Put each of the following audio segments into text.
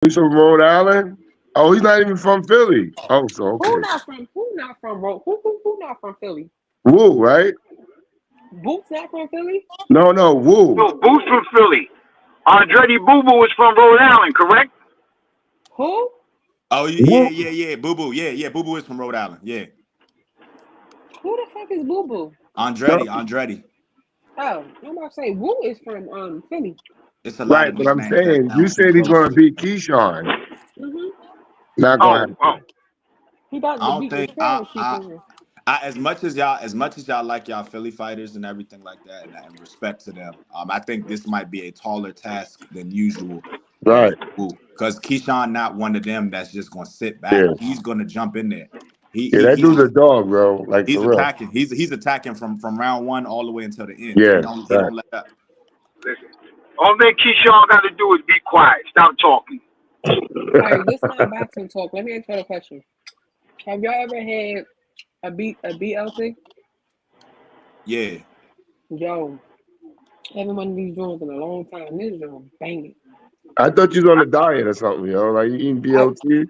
He's from Rhode Island. Oh, he's not even from Philly. Oh, so okay. Who not from Philly? Woo, right? Boots not from Philly? No, Woo. No, Boo's from Philly. Andretti Boo Boo is from Rhode Island, correct? Who? Oh yeah. Boo Boo, yeah. Boo Boo is from Rhode Island. Yeah. Who the fuck is Boo Boo? Andretti. Oh, I'm about to say Woo is from Philly. It's a lot Right, of but I'm nicknames saying that you sound too said he's close going to to. beat Keyshawn. Mm-hmm. Not going to happen. He about I to don't beat the think shit out of Keyshawn. as much as y'all like y'all Philly fighters and everything like that, and respect to them, I think this might be a taller task than usual. Right. Because Keyshawn not one of them that's just gonna sit back. Yeah. He's gonna jump in there. Yeah, that dude's a dog, bro. Like He's for real. attacking. He's attacking from round one all the way until the end. Yeah, He don't let up. Listen, all thing Keyshawn got to do is be quiet. Stop talking. All right, this is not boxing talk. Let me ask you a question. Have y'all ever had a BLT? Yeah. Yo, haven't one of these joints in a long time. This joint banging. I thought you was on a diet or something, yo. Like you eating BLT?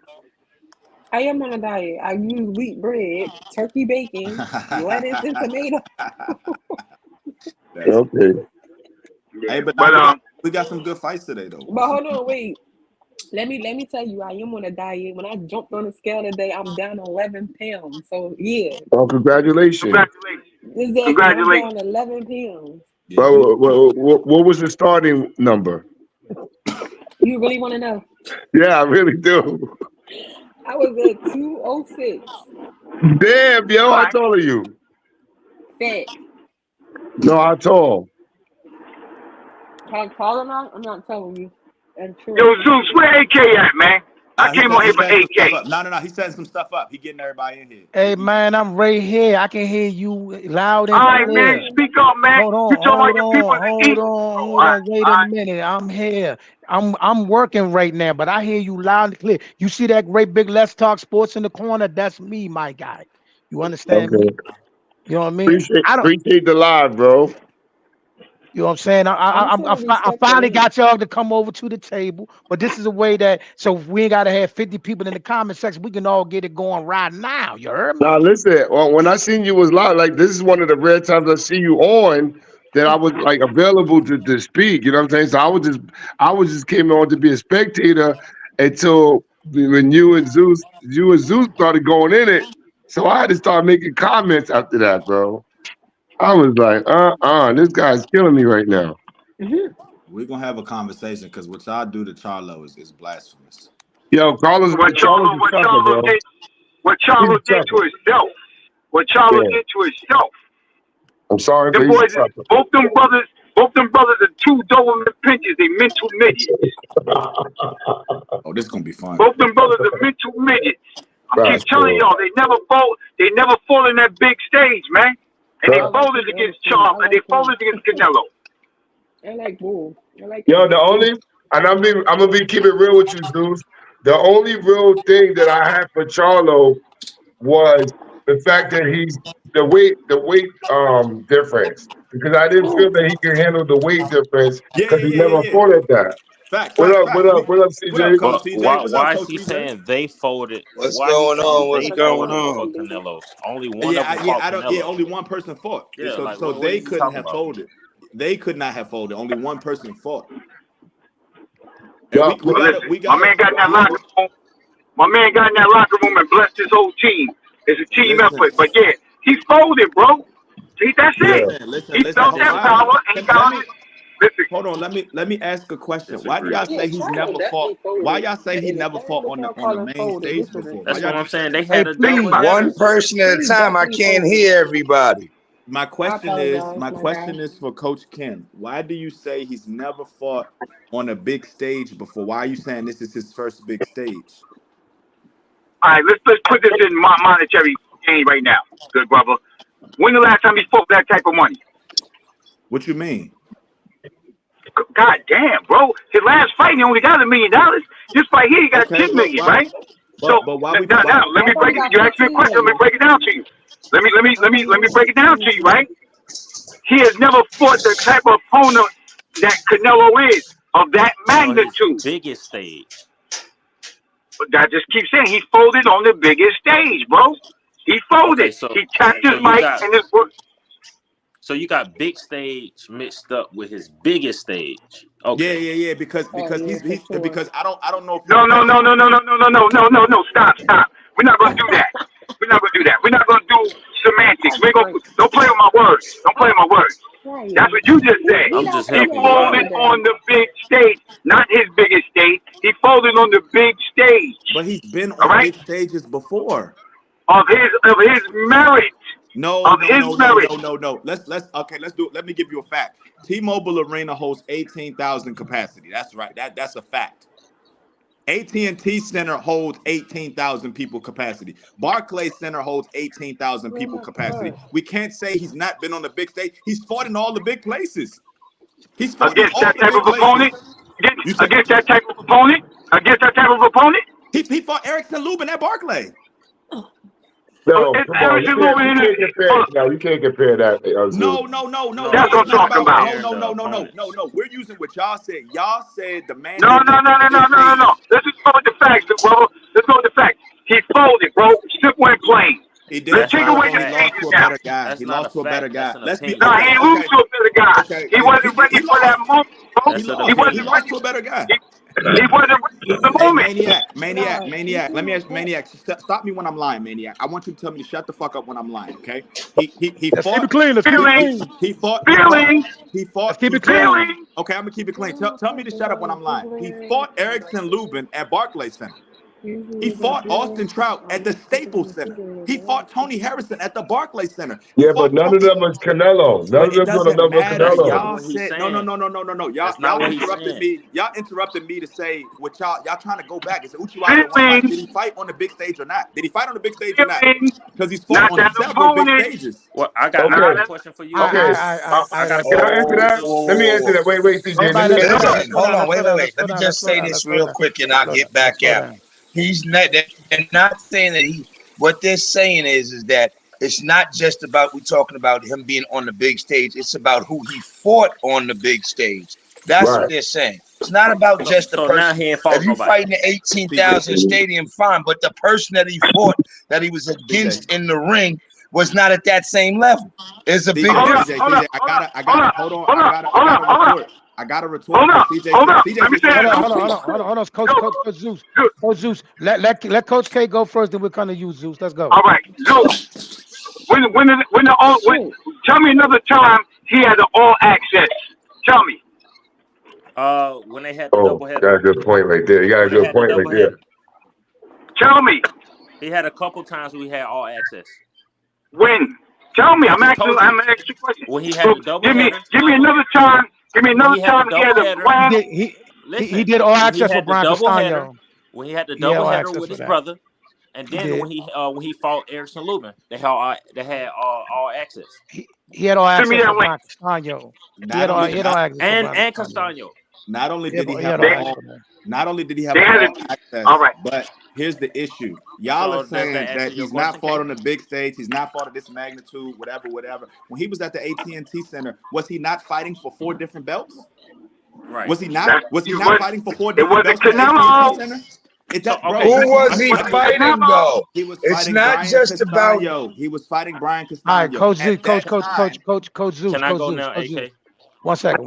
I am on a diet. I use wheat bread, turkey bacon, lettuce, and tomato. Okay. Hey, but we got some good fights today, though. But hold on, wait. Let me tell you, I am on a diet. When I jumped on the scale today, I'm down 11 pounds. So yeah. Oh, congratulations. Exactly. Congratulations. I'm down 11 pounds. Yeah, what was the starting number? You really want to know? Yeah, I really do. I was at 206. Damn, yo, how tall are you? Fat. No, how tall? How tall am I? I'm not telling you. That's true. Yo, Zeus, where AK at, man? I came on here for AK. No. He's setting some stuff up. He getting everybody in here. Hey, man, I'm right here. I can hear you loud and All right, clear. man, speak up, man. Hold on, You talking about your people that eat. hold on. Wait a minute. I'm here. I'm working right now, but I hear you loud and clear. You see that great big Let's Talk Sports in the corner? That's me, my guy. You understand me? You know what I mean? Appreciate the live, bro. You know what I'm saying? I finally got y'all to come over to the table, but this is a way that so we ain't gotta have 50 people in the comment section. We can all get it going right now. You heard me? Now listen, when I seen you was live, like this is one of the rare times I see you on that I was like available to speak. You know what I'm saying? So I was just came on to be a spectator until when you and Zeus started going in it. So I had to start making comments after that, bro. I was like, this guy's killing me right now. We're gonna have a conversation because what y'all do to Charlo is blasphemous. Yo, Carlos, what Charlo did to himself. What Charlo did to himself. I'm sorry, them boys, both them brothers are two Doberman pinches. They mental midgets. Oh, this is gonna be fun. Both them brothers are mental midgets. I keep telling y'all, they never fall in that big stage, man. And they folded against Charlo, and they folded against Canelo. I like bull. Yo, I'm gonna keep it real with you, Zeus. The only real thing that I had for Charlo was the fact that he's the weight difference, because I didn't feel that he could handle the weight difference because he never fought at that. What up, CJ? Why is he saying they folded? What's going on for Canelo? Only one of them fought Canelo. Yeah, only one person fought. Yeah, so they couldn't have folded. They could not have folded. Only one person fought. My man got in that locker room and blessed his whole team. It's a team effort. But yeah, he folded, bro. That's it. He felt that power and he got it. Listen. Hold on, let me ask a question. Why do y'all say he's never fought? Why y'all say he never fought on the main stage before? That's what I'm saying. They had one person at a time. I can't hear everybody. My question is for Coach Kim. Why do you say he's never fought on a big stage before? Why are you saying this is his first big stage? All right, let's put this in monetary game right now, good brother. When the last time he fought that type of money? What you mean? God damn, bro. His last fight, he only got $1 million. This fight here, he got $10 million, right? But why now, let me break it. You asked me a question. Let me break it down to you. Let me break it down to you, right? He has never fought the type of opponent that Canelo is of that magnitude. Biggest stage. I just keep saying he folded on the biggest stage, bro. He folded. Okay, so He tapped his you mic got and his. so you got big stage mixed up with his biggest stage. Okay. Yeah. Because he's because I don't know if you No. Stop. We're not gonna do that. We're not gonna do semantics. We ain't gonna don't play with my words. Don't play with my words. That's what you just said. I'm just He helping you folded out. on the big stage, not his biggest stage. He folded on the big stage. But he's been on big stages before. Of his merit. No. Let's do it. Let me give you a fact. T-Mobile Arena holds 18,000 capacity. That's right. That's a fact. AT&T Center holds 18,000 people capacity. Barclays Center holds 18,000 people capacity. We can't say he's not been on the big stage. He's fought in all the big places. He's fought Against in all that the type big of opponent? places. Against that type of opponent? Against that type of opponent? He fought Erickson Lubin at Barclay. No, come on. You can't compare that. No. That's what I'm talking about. No. We're using what y'all said. Y'all said the man. No. Let's just go with the facts, bro. Let's go with the facts. He folded, bro. Simple and plain. He did. Let's take away the He lost to a better guy. He lost to a better guy. Let's be. No, he lost to a better guy. He wasn't ready for that moment, bro. He lost to a better guy. He wasn't ready for the moment. Maniac. Let me ask Maniac. Stop me when I'm lying, Maniac. I want you to tell me to shut the fuck up when I'm lying, okay? He Let's fought. keep it clean. Let's keep it clean. He fought. Let's keep it clean. Okay, I'm gonna keep it clean. Tell me to shut up when I'm lying. He fought Erickson Lubin at Barclays Center. He fought Austin Trout at the Staples Center. He fought Tony Harrison at the Barclays Center. Yeah, but none of them was Canelo. None of them doesn't was matter. Canelo. Y'all said no. Y'all interrupted me. Y'all interrupted me to say what y'all trying to go back and say Uchiwa did he fight on the big stage or not? Did he fight on the big stage or not? Because he's fought on several big stages. Well, I got a question for you. Okay. Can I answer that? Let me answer that. Wait, CJ. Hold on, wait. Let me just say this real quick and I'll get back out. They're not saying that what they're saying is that it's not just about we talking about him being on the big stage. It's about who he fought on the big stage. That's what they're saying. It's not about just the person. If you fight in the 18,000 stadium, fine. But the person that he fought, that he was against in the ring, was not at that same level. It's a big difference. I got a retort. Hold on. Coach Zeus. Let Coach K go first, then we'll come to you, Zeus. Let's go. All right, Zeus. Tell me another time he had an all access. Tell me. When they had the doubleheader. Got a good point right there. You got a good point right there. Tell me. He had a couple times we had all access. When? Tell me. I'm asking you a question. When he had the doubleheader. Give me another time. Give me another time he had a grand. He did all access for Brian Castano. When he had the doubleheader with his brother, and then when he fought Erickson Lubin, they had all access. He had all access for Brian Castano. He had all access and Castano. Not only did he have all access, but here's the issue. Y'all are saying that he's not fought on the big stage. He's not fought at this magnitude, whatever. When he was at the AT&T Center, was he not fighting for 4 different belts? Right. Was he not fighting for 4 different belts? It wasn't Canelo. Who was he fighting though? It's not just about. He was fighting Brian Castano. All right, Coach Zeus. Can I go now, AK? One second.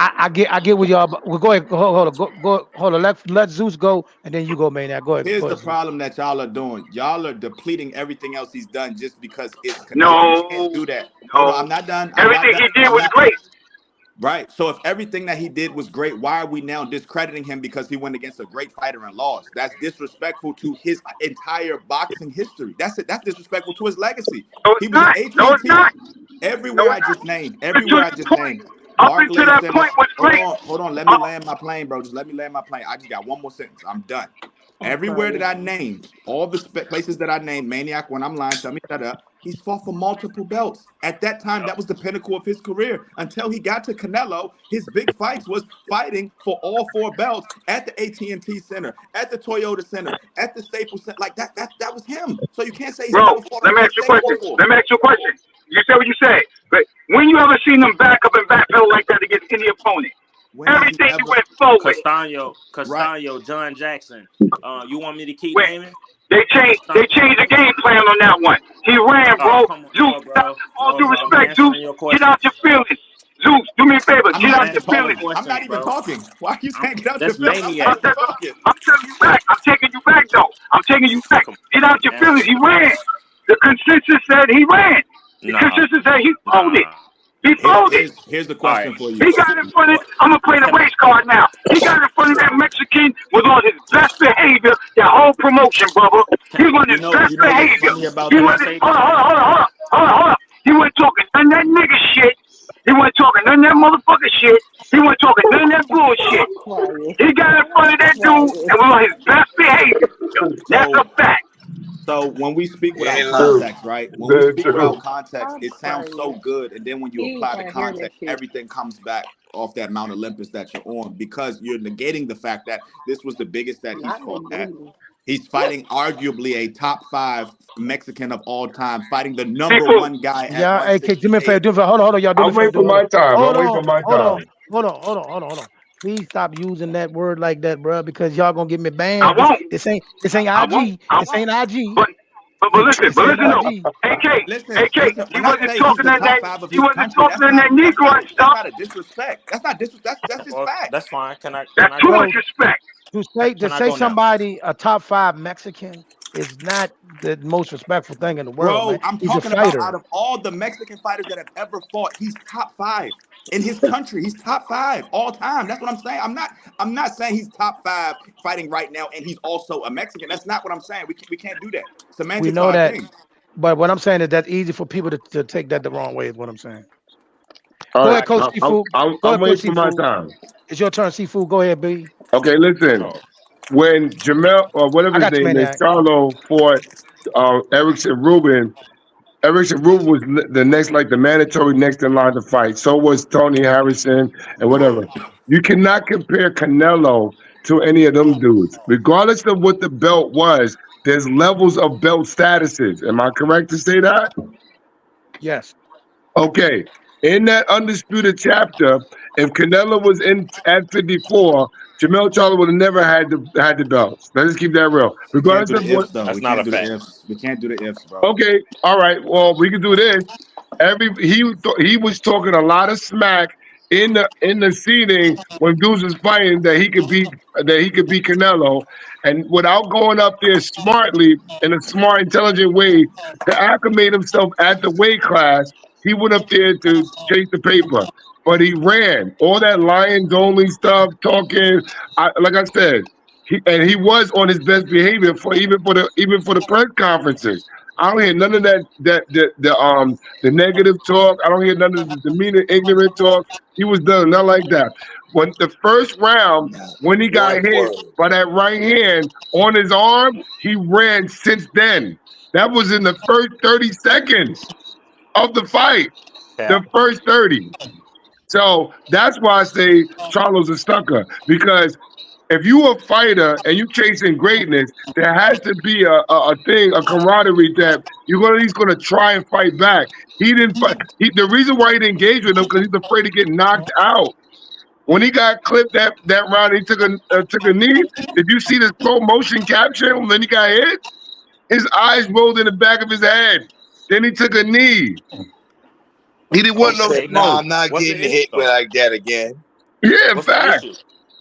I get with y'all. But we'll go ahead. Hold on. Let Zeus go, and then you go, Maniac. Go ahead. Here's the problem that y'all are doing. Y'all are depleting everything else he's done just because it's Canelo. No, you can't do that. No, I'm not done. Everything he did was great. Right. So if everything that he did was great, why are we now discrediting him because he went against a great fighter and lost? That's disrespectful to his entire boxing history. That's disrespectful to his legacy. He was AT&T. No, it's not. Everywhere I just named. Up until that point was great. Hold on. Let me land my plane, bro. Just let me land my plane. I just got one more sentence. I'm done. Everywhere that I named, all the places that I named, Maniac, when I'm lying, tell me that up. He's fought for multiple belts. At that time, that was the pinnacle of his career. Until he got to Canelo, his big fights was fighting for all 4 belts at the AT&T Center, at the Toyota Center, at the Staples Center. Like that was him. So you can't say he's never fought. Let me ask you a question. You said what you said, but when you ever seen him back up and backpedal like that against any opponent? Everything he went forward. Castaño, John Jackson. You want me to keep Wait, naming? They changed the game plan on that one. He ran, bro. Zeus, all due respect, Zeus, get out your feelings. Zeus, do me a favor, get out your feelings. I'm not even talking. Why are you saying get out That's your feelings? maniac. I'm telling you back. I'm taking you back, though. I'm taking you back. Get out your feelings. He ran. The consensus said he ran. The consensus said he folded. He folded. Here's the question for you. He got in front of, I'm going to play the race card now. He got in front of that Mexican with all his best behavior, that whole promotion, brother. He was on his best behavior. He wasn't, hold on. He wasn't talking none of that nigga shit. He wasn't talking none of that motherfucker shit. He wasn't talking none of that bullshit. He got in front of that dude and was on his best behavior. That's a fact. So when we speak without context, right? When we speak without context, it sounds so good, and then when you apply the context, everything comes back off that Mount Olympus that you're on, because you're negating the fact that this was the biggest that he's fought at. He's fighting arguably a top 5 Mexican of all time, fighting the number 1 guy. Yeah, hey, do me a favor. Hold on, y'all. I'm waiting for my time. Hold on. Please stop using that word like that, bro, because y'all gonna get me banned. I won't. This ain't IG. This ain't IG. But listen, though. AK, he wasn't talking in that Negro stuff. That's not a disrespect. That's not disrespect. That's just fact. That's fine. That's too much respect. To say somebody a top 5 Mexican is not the most respectful thing in the world. Bro, man. I'm He's talking a fighter. about out of all the Mexican fighters that have ever fought, he's top 5 in his country. He's top 5 all time. That's what I'm saying. I'm not saying he's top 5 fighting right now and he's also a Mexican. That's not what I'm saying. We can't do that. Semantics we know that. Thing. But what I'm saying is that's easy for people to take that the wrong way is what I'm saying. All Go right, ahead, Coach Cfoo. I'm waiting for my time. It's your turn, Cfoo. Go ahead, B. Okay, listen. When Jamel, or whatever his name is, Charlo fought Erickson Rubin was the next, like the mandatory next in line to fight. So was Tony Harrison and whatever. You cannot compare Canelo to any of them dudes. Regardless of what the belt was, there's levels of belt statuses. Am I correct to say that? Yes. Okay. In that undisputed chapter, if Canelo was in at 54, Jamel Charlo would have never had the belts. Let's just keep that real. Regardless of what, that's not a fact. We can't do the ifs, bro. Okay, all right. Well, we can do this. He was talking a lot of smack in the seating when dudes was fighting that he could beat Canelo, and without going up there smartly in a smart, intelligent way to acclimate himself at the weight class, he went up there to chase the paper. But he ran all that Lions only stuff, talking. Like I said, he was on his best behavior even for the press conferences. I don't hear none of the negative talk. I don't hear none of the demeanor, ignorant talk. He was done, not like that. When the first round, when he got hit by that right hand on his arm, he ran since then. That was in the first 30 seconds of the fight. The first 30. So that's why I say Charlo's a sucker, because if you're a fighter and you're chasing greatness, there has to be a camaraderie that you're at least going to try and fight back. He didn't fight. The reason why he didn't engage with him because he's afraid to get knocked out. When he got clipped that round, he took a knee. Did you see this slow motion capture when he got hit? His eyes rolled in the back of his head. Then he took a knee. He didn't want no smoke. No, I'm not getting hit like that again. Yeah, in fact.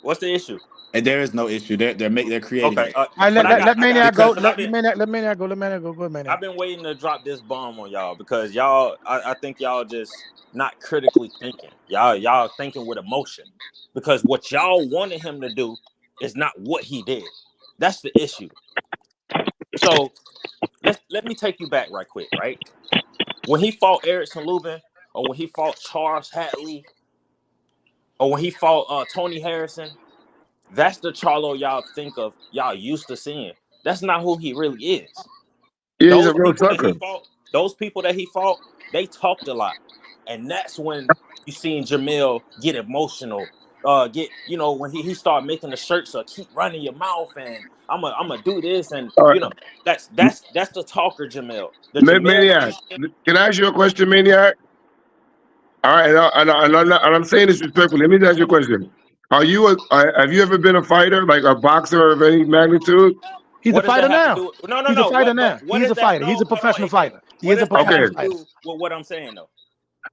What's the issue? And there is no issue. They're creating. Okay. Let Maniac go. Let Maniac go. Go ahead, Maniac. I've been waiting to drop this bomb on y'all because y'all, I think y'all just not critically thinking. Y'all thinking with emotion, because what y'all wanted him to do is not what he did. That's the issue. So let me take you back right quick, right? When he fought Erickson Lubin, or when he fought Charles Hatley, or when he fought Tony Harrison, that's the Charlo y'all think of, y'all used to seeing. That's not who he really is. Yeah, he's a real sucker. Those people that he fought, they talked a lot. And that's when you seen Jamil get emotional. When he started making the shirts keep running your mouth and I'm gonna do this, and that's the talker Jamil. Maniac, can I ask you a question, Maniac? All right, and I'm saying this respectfully. Let me ask you a question. Are you have you ever been a fighter, like a boxer of any magnitude? He's a What does that fighter have to now. do? No, He's a fighter What? now. But what He's is a that? fighter. No, He's a hold on, professional AK. fighter. He What is a does that have professional to fighter. do with what I'm saying though?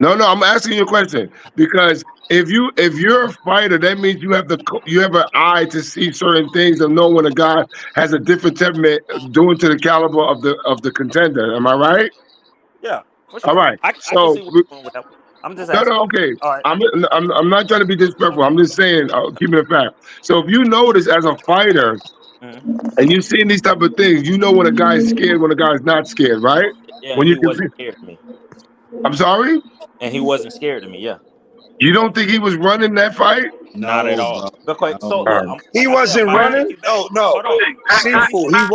No, I'm asking you a question because if you're a fighter, that means you have you have an eye to see certain things and know when a guy has a different temperament due to the caliber of the contender. Am I right? Yeah, for All sure. right. I can So see where you're going with that one. I'm just asking. okay. All right. I'm not trying to be disrespectful. I'm just saying, keeping it fact. So if you notice as a fighter Mhm. and you're seeing these type of things, you know when a guy's scared, when a guy's not scared, right? Yeah, When and you he can, wasn't scared of me. I'm sorry. And he wasn't scared of me. Yeah, You don't think he was running that fight? not at No, all. bro. Because so No. look, He like I said, I'm wasn't about to take running. you back. Oh no, Hold on. Let me Cfoo. finish.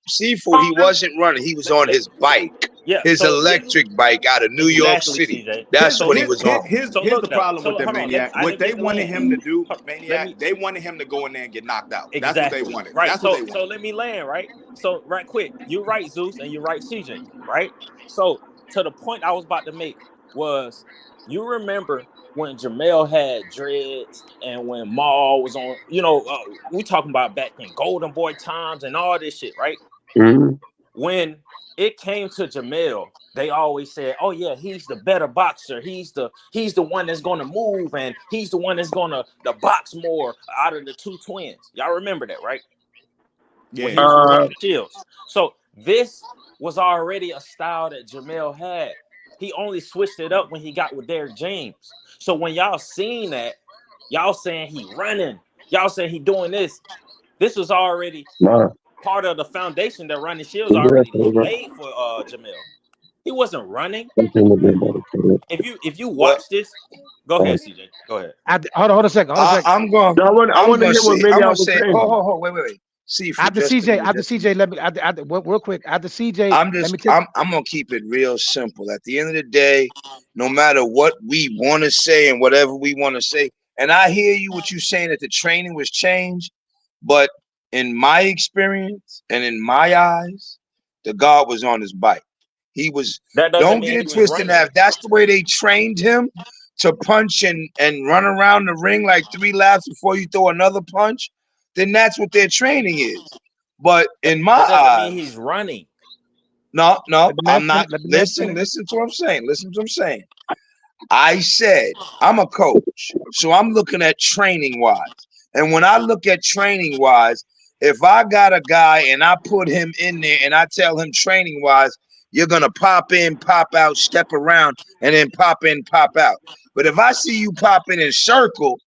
Cfoo. He wasn't running. He was on his bike, Yeah. his So electric bike out of New York exactly, City. CJ. That's So what he look. was on. So Here's look the though. problem So with them, hold on. Maniac. I What didn't they get to wanted land. him to do, Let Maniac, me they wanted him to go in there and get knocked out. That's what they exactly wanted. right. That's what they So wanted. let me land right. So right quick, you're right, Zeus, and you're right, CJ. Right. So to the point I was about to make was, you remember when Jamel had dreads and when Maul was on, we talking about back in Golden Boy times and all this shit, right? Mm-hmm. When it came to Jamel, they always said, "Oh yeah, he's the better boxer. He's the one that's gonna move, and he's the one that's gonna the box more out of the two twins." Y'all remember that, right? When he Yeah. was with Randy Shields. So this was already a style that Jamel had. He only switched it up when he got with Derrick James. So when y'all seen that, y'all saying he running, y'all saying he doing this. This was already Nah. part of the foundation that Randy Shields already laid for Jamel. He wasn't running. If you Well, watch this, go ahead, CJ. Go ahead. Hold on a second. Hold on a second. I'm going. I want to hear what I'm gonna Maniac was say. saying. Hold. Wait. Cfoo. After Just a CJ, minute. let me real quick. After CJ, let me take. I'm gonna keep it real simple. At the end of the day, no matter what we want to say and whatever we want to say, and I hear you what you saying that the training was changed, but in my experience and in my eyes, the guard was on his bike. He was. That doesn't Don't mean get he it was twisted. running. Now, if that's the way they trained him to punch and run around the ring like 3 laps before you throw another punch, then that's what their training is. But in my That doesn't mean he's eyes, running. no, Let the man I'm not. finish. Let the man Listen finish. to what I'm saying. Listen to what I'm saying. I said I'm a coach, so I'm looking at training wise. And when I look at training wise, if I got a guy and I put him in there and I tell him training wise, you're gonna pop in, pop out, step around, and then pop in, pop out. But if I see you pop in and circle,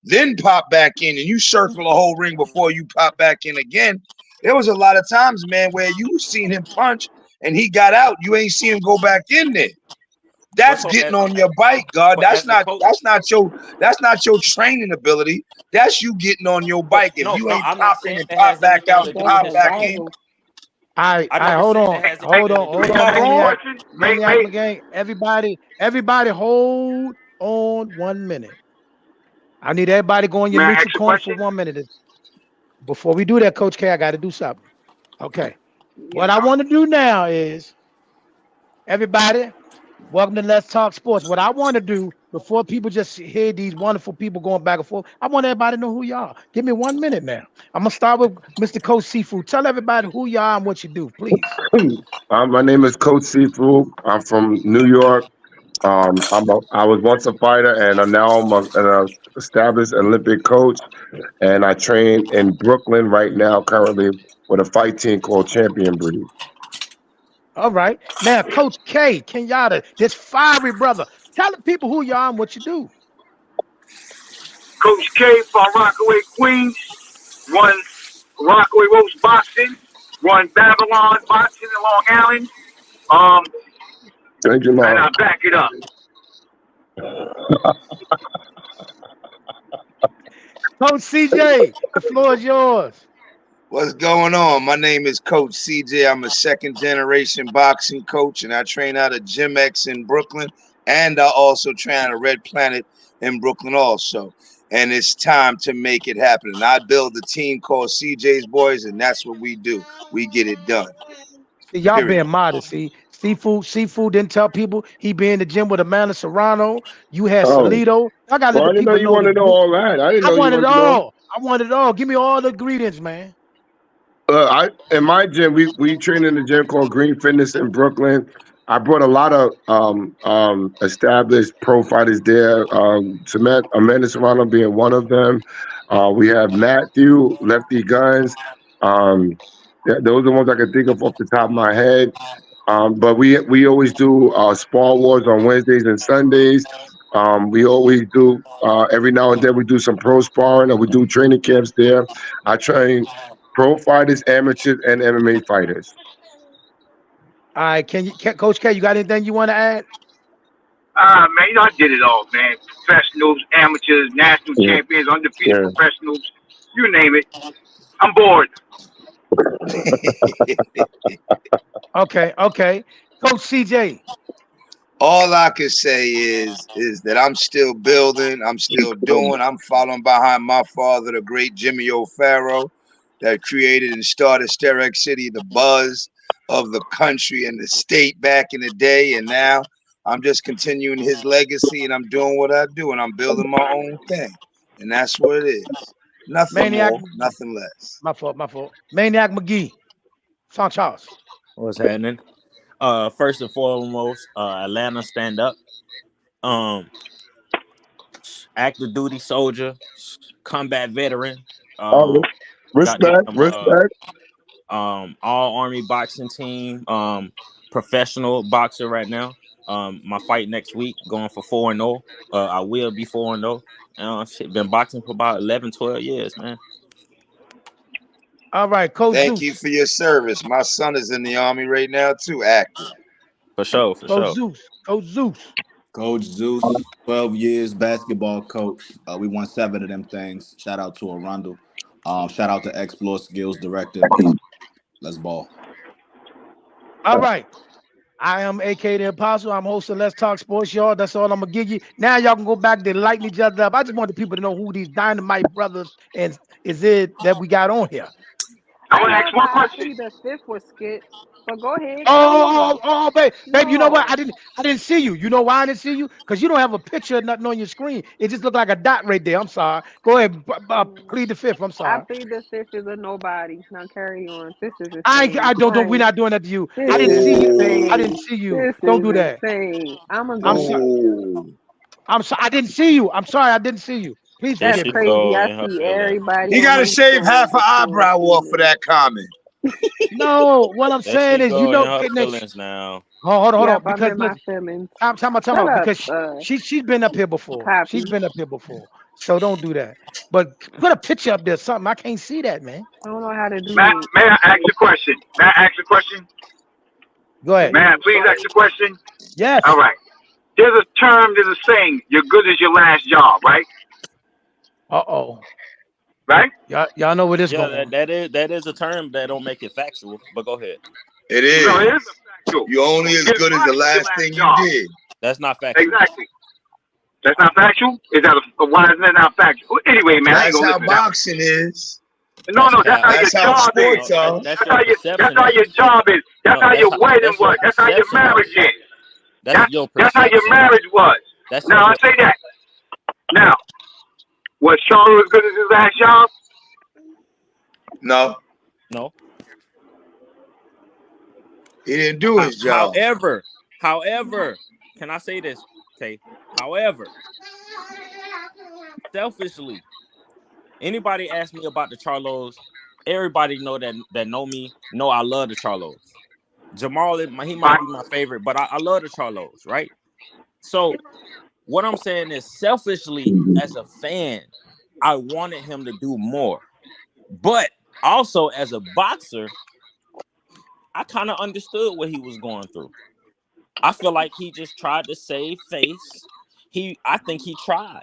then pop back in, and you circle the whole ring before you pop back in again, there was a lot of times, man, where you seen him punch and he got out. You ain't see him go back in there. But That's so getting on your bike, God. as a coach, That's not your training ability. That's you getting on your bike. If no, you ain't I'm not pop in saying and that pop has back anything out to and do with pop That's his back running. in. survival. I I never hold said on, that has hold anything on, to do hold with Can his on, I ask you a running. question? Maniac. Everybody, hold on 1 minute. I need everybody go on your May I neutral ask you a corner for question? 1 minute. Before we do that, Coach K, I got to do something. Okay. Yes. What I want to do now is, everybody, welcome to Let's Talk Sports. What I want to do before people just hear these wonderful people going back and forth, I want everybody to know who y'all are. Give me 1 minute now. I'm gonna start with Mr. Coach Cfoo. Tell everybody who y'all are and what you do, please. My name is Coach Cfoo. I'm from New York. I was once a fighter, and now I'm an established Olympic coach, and I train in Brooklyn right now, currently with a fight team called Champion Breed. All right. Now, Coach K, Kenyatta, this fiery brother. Tell the people who you are and what you do. Coach K from Rockaway, Queens. Run Rockaway Roast Boxing. Run Babylon Boxing in Long Island. Um, Thank you, and Lord. I back it up. Coach CJ, the floor is yours. What's going on? My name is Coach CJ. I'm a second generation boxing coach, and I train out of Gym X in Brooklyn, and I also train out of Red Planet in Brooklyn also. And it's time to make it happen. And I build a team called CJ's Boys, and that's what we do. We get it done. See, y'all Period. being modest. See, Cfoo didn't tell people he be in the gym with Amanda Serrano. You had Oh, Solito. I gotta let well, the I didn't know people you know the want to know group. all that. I didn't I know you want it wanted to know. all. I want it all. Give me all the ingredients, man. In my gym, we train in a gym called Green Fitness in Brooklyn. I brought a lot of established pro fighters there. Amanda Serrano being one of them. We have Matthew Lefty Guns. Those are the ones I can think of off the top of my head. But we always do spar wars on Wednesdays and Sundays. We always do every now and then we do some pro sparring or we do training camps there. I train pro fighters, amateurs, and MMA fighters. All right, Coach K, you got anything you want to add? Man, I did it all, man. Professionals, amateurs, national Yeah, champions, undefeated yeah. professionals, you name it. I'm bored. Okay. Coach CJ. All I can say is that I'm still building, I'm still doing, I'm following behind my father, the great JimmyO Pharaoh, that created and started Sterex City, the buzz of the country and the state back in the day. And now I'm just continuing his legacy and I'm doing what I do and I'm building my own thing. And that's what it is. Nothing Maniac. more, nothing less. My fault. Maniac Mcgee. Sanchez. What's happening? First and foremost, Atlanta stand up. Active duty soldier, combat veteran. Oh, respect, Goddamn, respect. all army boxing team. Professional boxer right now. My fight next week, going for 4-0. I will be 4-0. Been boxing for about 11, 12 years, man. All right, Coach Thank Zeus. you for your service. My son is in the army right now too, active. For sure. Coach Zeus. Coach Zeus, 12 years basketball coach. We won 7 of them things. Shout out to Arundel. Shout out to Exploit Skills Director. Let's ball. All right. I am AK the Apostle. I'm hosting Let's Talk Sports, y'all. That's all I'm gonna give you. Now y'all can go back to lighten each other up. I just want the people to know who these dynamite brothers and is it that we got on here. I want to ask one I question. see the fifth was skipped, but go ahead. Carry on. Babe, you know what? No. I didn't see you. You know why I didn't see you? Because you don't have a picture of nothing on your screen. It just looked like a dot right there. I'm sorry. Go ahead, plead the fifth. I'm I sorry. plead the fifth is a nobody. Now carry on. This is I insane. don't. We're not doing that to you. This I didn't is see you. I insane. didn't see you. This Don't is do that. insane. I'm gonna I'm go. sorry. Oh. I'm sorry. I didn't see you. I'm sorry. I didn't see you. Please There That's forgive she me. crazy. go I in her see feelings. everybody He on got to my shave story, half an but you eyebrow don't off see for me. that comment. No, what I'm There saying she is, you go in know, her feelings now. hold Yep, on, I'm because in my look, feelings. time Shut out, up, because she's been up here before. Poppy. She's been up here before, so don't do that. But put a picture up there, something. I can't see that, man. I don't know how to do May it. I ask a question? May I ask a question? Go ahead. May I please ask a question? Yes. All right. There's a saying, you're good as your last job, right? Right? Y'all know where this Yeah, going. that is a term that don't make it factual. But go ahead. It No, it is is. a factual. You're only as Get good as fired the from your last thing you job. did. That's not factual. Exactly. That's not factual? Is that why is that not factual? Well, anyway, man, I ain't That's gonna how listen to that. boxing is. No, that's how your That's how job is. sports are. That's your perception. That's how your job is. That's how your wedding was. That's how your marriage is. That's your That's how your perception. marriage was. That's Now I say that. Now, was Charlo as good as his last job? No, No. he didn't do his job. However, can I say this, okay? However, selfishly, anybody ask me about the Charlos, everybody that know me know I love the Charlos. Jamal, he might be my favorite, but I love the Charlos, right? So what I'm saying is, selfishly, as a fan, I wanted him to do more. But also as a boxer, I kind of understood what he was going through. I feel like he just tried to save face. I think he tried.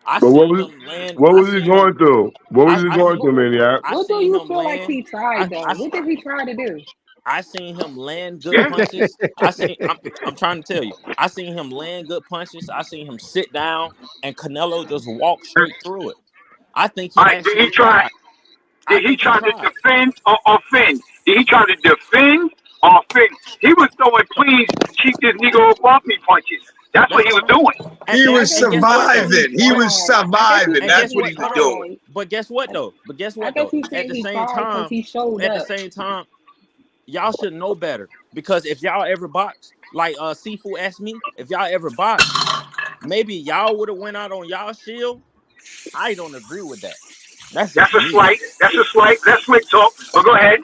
But what was he going through? What was he going through, Maniac? What do you feel like he tried though? What did he try to do? I seen him land good punches. I'm trying to tell you. I seen him land good punches. I seen him sit down and Canelo just walk straight through it. I think he actually Did he try? Did he try to defend or offend? Did he try to defend Finn. He was throwing please keep this nigga off me punches. That's what he was doing. He was surviving. He was surviving. That's what he was doing. But guess what though? I guess he said he tried because he showed up. At the same time, y'all should know better, because if y'all ever box, like Cfoo asked me, if y'all ever box, maybe y'all would have went out on y'all shield. I don't agree with that. That's a slight. That's a slight. That's slick talk. But go ahead.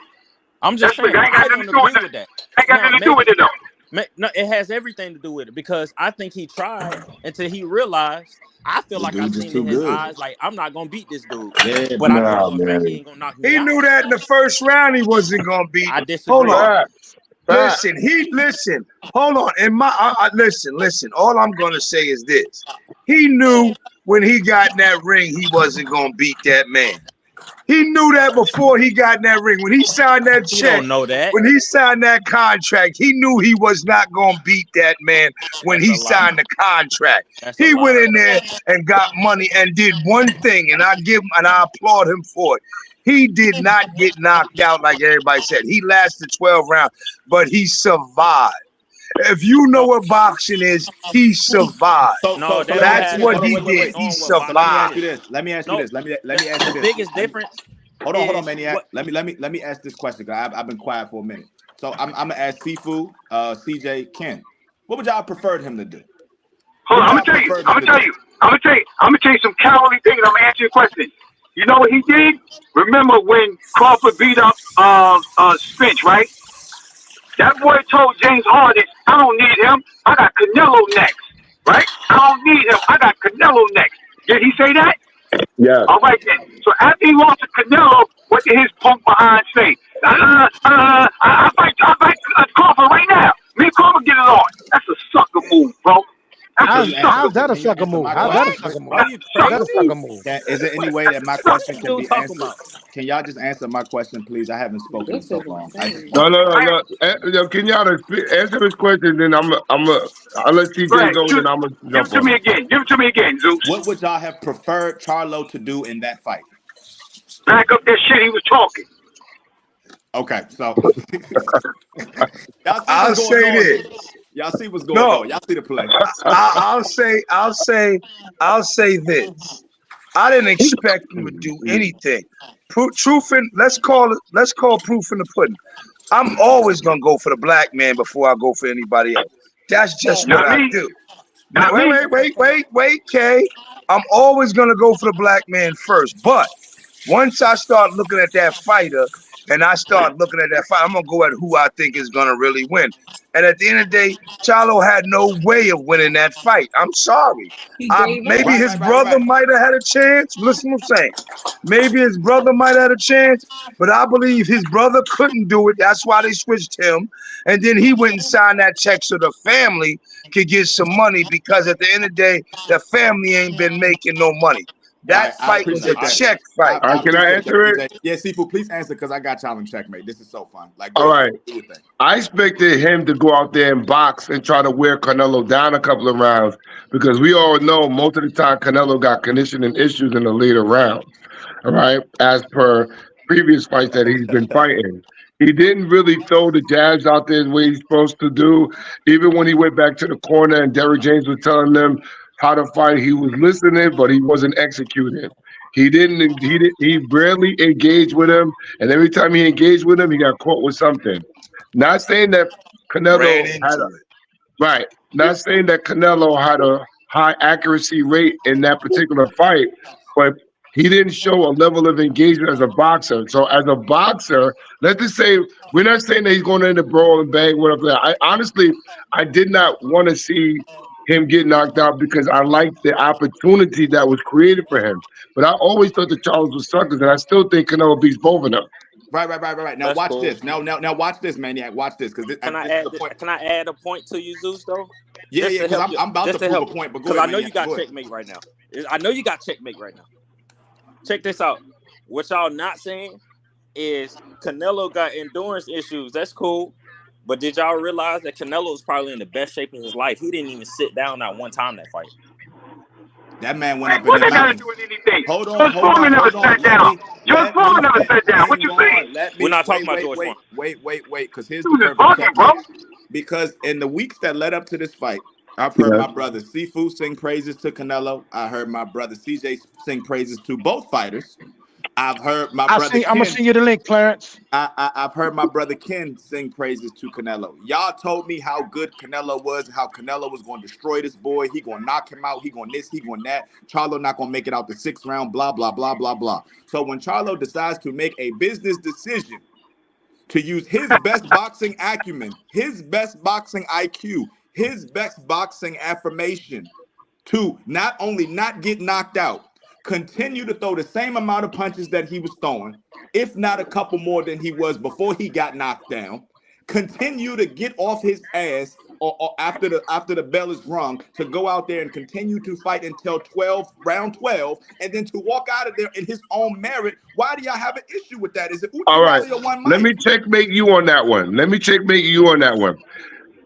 I'm just saying, I don't agree with that. Ain't got nothing to do with it though. No, it has everything to do with it, because I think he tried until he realized. I feel like I've seen in his eyes, like, I'm not gonna beat this dude. Yeah, but I know for a fact he ain't gonna knock me out. He knew that in the first round he wasn't gonna beat. I disagree. Hold on. Listen. Hold on. In my listen. All I'm gonna say is this: he knew when he got in that ring he wasn't gonna beat that man. He knew that before he got in that ring. When he signed that check, don't know that. When he signed that contract, he knew he was not going to beat that man when he signed the contract. He went in there and got money and did one thing, and I applaud him for it. He did not get knocked out like everybody said. He lasted 12 rounds, but he survived. If you know what boxing is, he survived. So that's what he did. He survived. Let me ask you this. The biggest difference. Hold on, Maniac. Let me ask this question, because I've been quiet for a minute. So I'm gonna ask Cfoo, CJ, Ken. What would y'all prefer him to do? Hold on, I'm gonna tell you some cowardly things. I'm gonna answer your question. You know what he did? Remember when Crawford beat up Spinch, right? That boy told James Harden, I don't need him. I got Canelo next. Right? I don't need him. I got Canelo next. Did he say that? Yeah. All right then. So after he lost to Canelo, what did his punk behind say? I fight Crawford right now. Me and Crawford get it on. That's a sucker move, bro. How's that a sucker move? How's that a sucker move? That's a sucker move. Is there any way that my question can be answered? Can y'all just answer my question, please? I haven't spoken in so long. No. Can y'all answer this question? Then I'll let CJ go. Then I'm gonna give it to me again. Give it to me again, Zeus. What would y'all have preferred Charlo to do in that fight? Back up that shit he was talking. Okay, so I'll say this. Y'all see what's going on. Y'all see the play. I'll say this. I didn't expect him to do anything. Let's call proof in the pudding. I'm always gonna go for the black man before I go for anybody else. That's just what I do. Wait, Kay. I'm always gonna go for the black man first. But once I start looking at that fighter and I start looking at that fight, I'm gonna go at who I think is gonna really win. And at the end of the day, Charlo had no way of winning that fight. I'm sorry. Maybe his brother might have had a chance. Listen what I'm saying. Maybe his brother might have had a chance, but I believe his brother couldn't do it. That's why they switched him. And then he went and signed that check so the family could get some money, because at the end of the day, the family ain't been making no money. That fight was a check fight. Can I answer it? Yeah, Cfoo, please answer, because I got y'all in checkmate. This is so fun. All right. I expected him to go out there and box and try to wear Canelo down a couple of rounds, because we all know most of the time Canelo got conditioning issues in the later rounds. All right, as per previous fights that he's been fighting. He didn't really throw the jabs out there the way he's supposed to do. Even when he went back to the corner and Derrick James was telling them how to fight, he was listening, but he wasn't executing. He barely engaged with him, and every time he engaged with him, he got caught with something. Not saying that Canelo had a high accuracy rate in that particular fight, but he didn't show a level of engagement as a boxer. So as a boxer, let's just say, we're not saying that he's going to end up brawl and bang, whatever. I did not want to see him get knocked out, because I liked the opportunity that was created for him. But I always thought the Charles was suckers, and I still think Canelo beats both of them. Right. Now that's watch this. Now watch this, Maniac. Watch this, because can I add a point to you, Zeus? Though. Yeah, because I'm about to prove a point. But because I know you got checkmate right now. Check this out. What y'all not saying is Canelo got endurance issues. That's cool. But did y'all realize that Canelo is probably in the best shape of his life? He didn't even sit down not one time that fight. That man went up in the mountains. Hold on. Your foreman never sat down. What you saying? We're not talking about George Foreman. Wait, because here's You the just perfect bugging, bro. checkmate. Because in the weeks that led up to this fight, I've heard my brother Cfoo sing praises to Canelo. I heard my brother CJ sing praises to both fighters. I've heard my brother Ken. I'm gonna send you the link, Clarence. I've heard my brother Ken sing praises to Canelo. Y'all told me how good Canelo was, how Canelo was going to destroy this boy. He going to knock him out. He going this, he going that. Charlo not going to make it out the 6th round, blah, blah, blah, blah, blah. So when Charlo decides to make a business decision to use his best boxing acumen, his best boxing IQ, his best boxing affirmation to not only not get knocked out, continue to throw the same amount of punches that he was throwing, if not a couple more than he was before he got knocked down, continue to get off his ass or after the bell is rung, to go out there and continue to fight until round 12, and then to walk out of there in his own merit. Why do y'all have an issue with that? Is it all right? or one Let mic? me checkmate you on that one.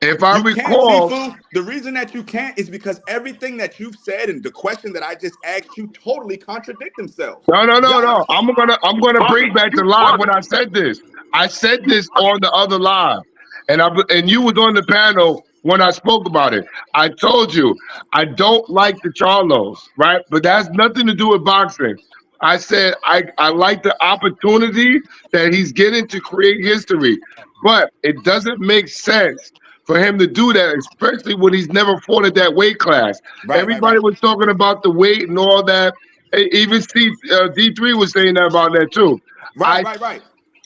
If I recall, the reason that you can't is because everything that you've said and the question that I just asked you totally contradict themselves. No. I'm gonna bring back the live when I said this. I said this on the other live, and you was on the panel when I spoke about it. I told you I don't like the Charlos, right? But that has nothing to do with boxing. I said I like the opportunity that he's getting to create history, but it doesn't make sense for him to do that, especially when he's never fought at that weight class. Everybody was talking about the weight and all that. Even D3 was saying that about that too. Right.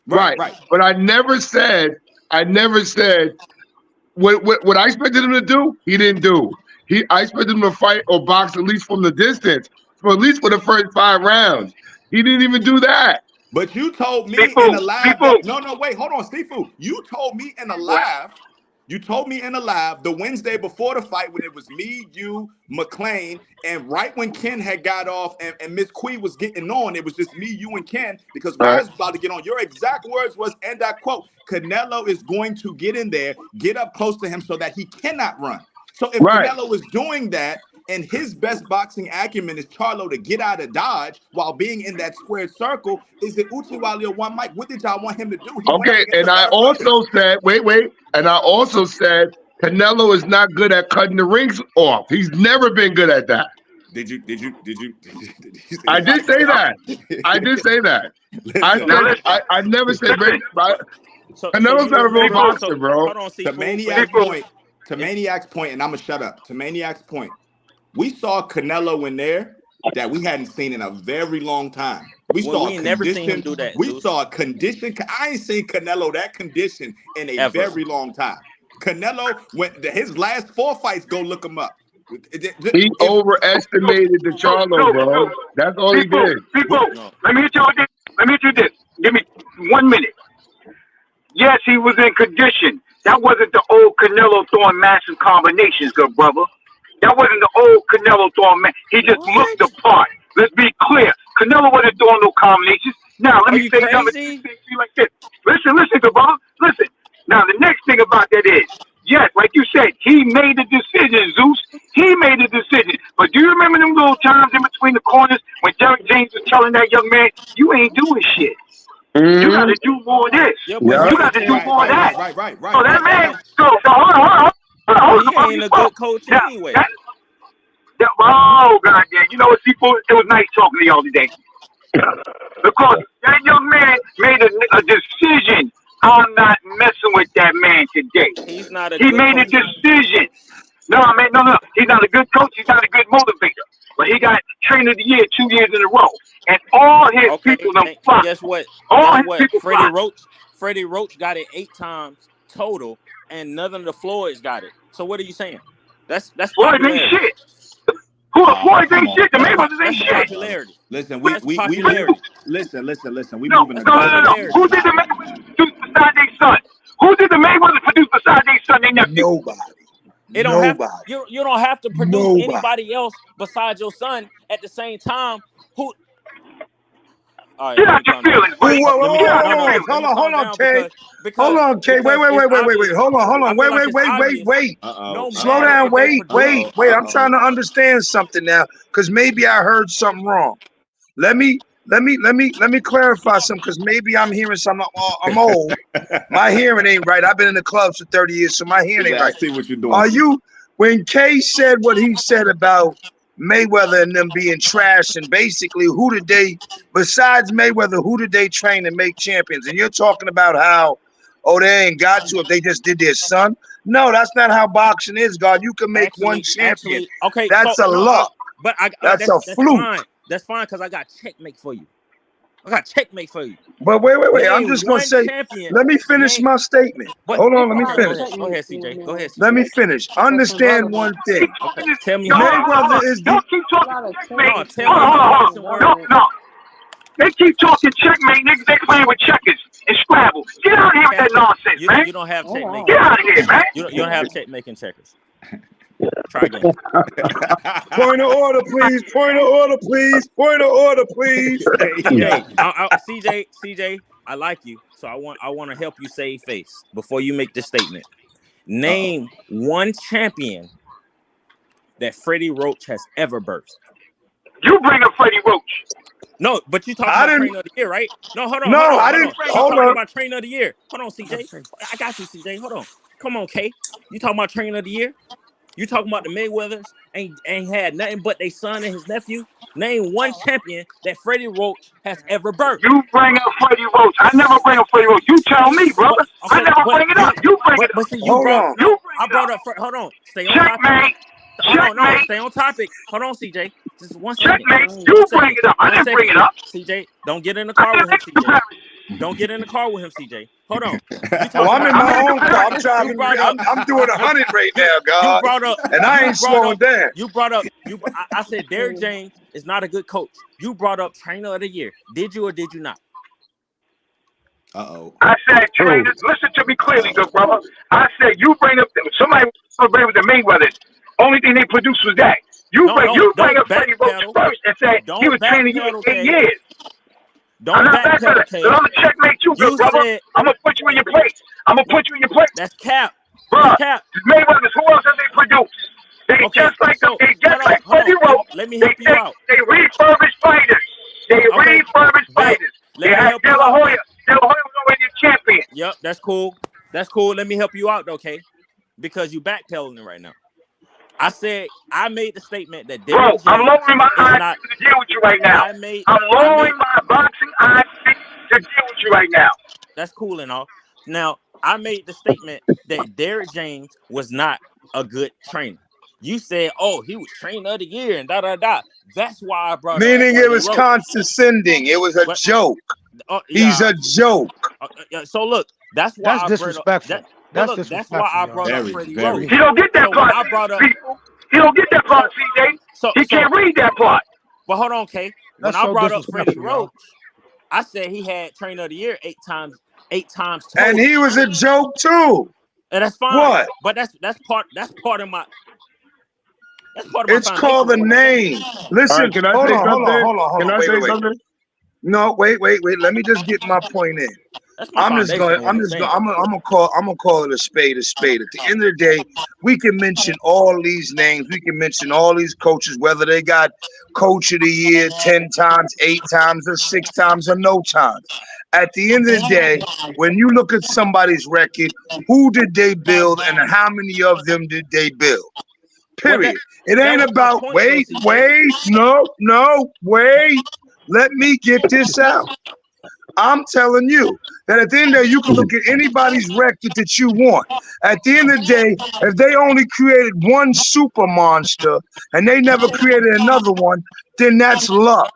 But I never said what I expected him to do, he didn't do. I expected him to fight or box at least from the distance, at least for the first 5 rounds. He didn't even do that. But you told me in the live. Wait, hold on, Cfoo. You told me in the live. You told me in the live the Wednesday before the fight when it was me, you, McClain, and right when Ken had got off and Miss Quee was getting on, it was just me, you, and Ken, because when I was about to get on, your exact words was, and I quote, Canelo is going to get in there, get up close to him so that he cannot run. So if Canelo is doing that, and his best boxing acumen is Charlo to get out of dodge while being in that squared circle, is it Uchiwali or one mic? What did y'all want him to do? And I also said, and I also said Canelo is not good at cutting the rings off. He's never been good at that. Did you I did say that. I did say that. I never said Canelo's not a real boxer, bro. To Maniac's point, and I'm gonna shut up. To Maniac's point, we saw Canelo in there that we hadn't seen in a very long time. We ain't never seen him do that. We saw a condition. I ain't seen Canelo that condition in a very long time. Canelo his last 4 fights. Go look him up. He overestimated the Charlo, bro. That's all he did. Let me hit you this. Give me 1 minute. Yes, he was in condition. That wasn't the old Canelo throwing massive combinations, good brother. That wasn't the old Canelo throwing. He just looked the part. Let's be clear. Canelo wasn't throwing no combinations. Now, let me say something like this. Listen, good brother. Listen. Now, the next thing about that is, yes, like you said, he made the decision, Zeus. He made the decision. But do you remember them little times in between the corners when Derek James was telling that young man, you ain't doing shit. You got to do more of this. You got to do more of that. Right. So that man, so hold on. He ain't a good coach anyway. Oh, goddamn. You know what, people? It was nice talking to y'all today. Because that young man made a decision. I'm not messing with that man today. He's not He made a decision. No, man, no. He's not a good coach. He's not a good motivator. But he got Trainer of the Year 2 years in a row. And all his people done fought. Guess what? Freddie Roach got it 8 times total, and none of the Floyds got it. So what are you saying? That's Floyd ain't shit. Who the Floyd ain't shit? The Mayweathers ain't shit. Popularity. Listen, we listen. We no. moving. Who did the Mayweathers produce beside their son? Who did the Mayweathers produce beside their son? They nephew. Nobody. You don't have to produce anybody else besides your son at the same time. Who? All right, get out your feelings, buddy. Hold on, Kay. Hold on, Kay. Wait. Hold on. Wait. Slow down. Wait. I'm trying to understand something now, because maybe I heard something wrong. Let me let me clarify something because maybe I'm hearing something. I'm old. My hearing ain't right. I've been in the clubs for 30 years, so my hearing ain't right. I see what you're doing. Are you when Kay said what he said about Mayweather and them being trash, and basically who did they, besides Mayweather, who did they train and make champions? And you're talking about how, they ain't got to if they just did their son. No, that's not how boxing is, God. You can make one champion. Okay, that's a luck. But that's a fluke. Fine. That's fine because I got checkmate for you. But wait. I'm just gonna say, let me finish my statement. Hold on, let me finish. Go ahead, CJ. Go ahead, CJ. Let me finish. Understand one thing. Okay. Tell me Mayweather is the. Keep talking. No. They keep talking checkmate, niggas. They playing with checkers and Scrabble. Get out of here with that nonsense, man. You don't have checkmate. Get out of here, man. You don't have checkmate and checkers. Try again. Point of order, please. Point of order, please. Point of order, please. CJ, I like you, so I want to help you save face before you make this statement. Name one champion that Freddie Roach has ever birthed. You bring up Freddie Roach. No, but you talking about trainer of the year, right? No, hold on. I didn't. Hold on. About trainer of the year. Hold on, CJ. I got you, CJ. Hold on. Come on, K. You talking about trainer of the year? You talking about the Mayweathers ain't had nothing but their son and his nephew? Name one champion that Freddie Roach has ever birthed. You bring up Freddie Roach. I never bring up Freddie Roach. You tell me, brother. I never bring it up. You bring it up. But see, I brought up. Hold on. Stay on topic. No, stay on topic. Hold on, CJ. Just 1 second. You bring it up. I didn't bring it up. CJ, don't get in the car with him, CJ. Don't get in the car with him, CJ. Hold on. I'm in my own car. I'm doing 100 right now, God. You brought up, and I ain't slowing down. You brought up. I said Derrick James is not a good coach. You brought up trainer of the year. Did you or did you not? I said trainers. Listen to me clearly, good brother. I said you bring up somebody bring up the Mayweather. Only thing they produced was that. You bring up Freddie Roach first and say he was training you in 8 years. I'm not back to that. So I'm gonna checkmate you, good brother. I'm gonna put you in your place. That's cap. Bro, Mayweather, who else have they produced? They just like Freddie Roach. Let me help you out. They refurbish fighters. They had De La Hoya. De La Hoya was already a champion. Yep, that's cool. Let me help you out, okay? Because you backpedaling right now. I said I made the statement that Bro, I'm lowering my eyes to deal with you right now. I'm lowering my boxing eyes to deal with you right now. That's cool and all. Now, I made the statement that Derrick James was not a good trainer. You said, he was trainer of the year and da-da-da. That's why I brought it up. Meaning it was condescending. It was a joke. He's a joke. So look, that's why that's disrespectful. That's why I brought up Freddie Roach. He don't get that part. He don't get that part, CJ. He can't read that part. But hold on, Kay. When I brought up Freddie Roach, I said he had trainer of the year 8 times total. And he was a joke too. And that's fine. What? But that's part of my. It's called the name. Listen, right, can I say something? No, wait. Let me just get my point in. I'm gonna call it a spade. At the end of the day, we can mention all these names. We can mention all these coaches, whether they got coach of the year 10 times, 8 times, or 6 times, or no times. At the end of the day, when you look at somebody's record, who did they build and how many of them did they build? Period. It ain't about wait. Let me get this out. I'm telling you that at the end of the day, you can look at anybody's record that you want. At the end of the day, if they only created one super monster and they never created another one, then that's luck.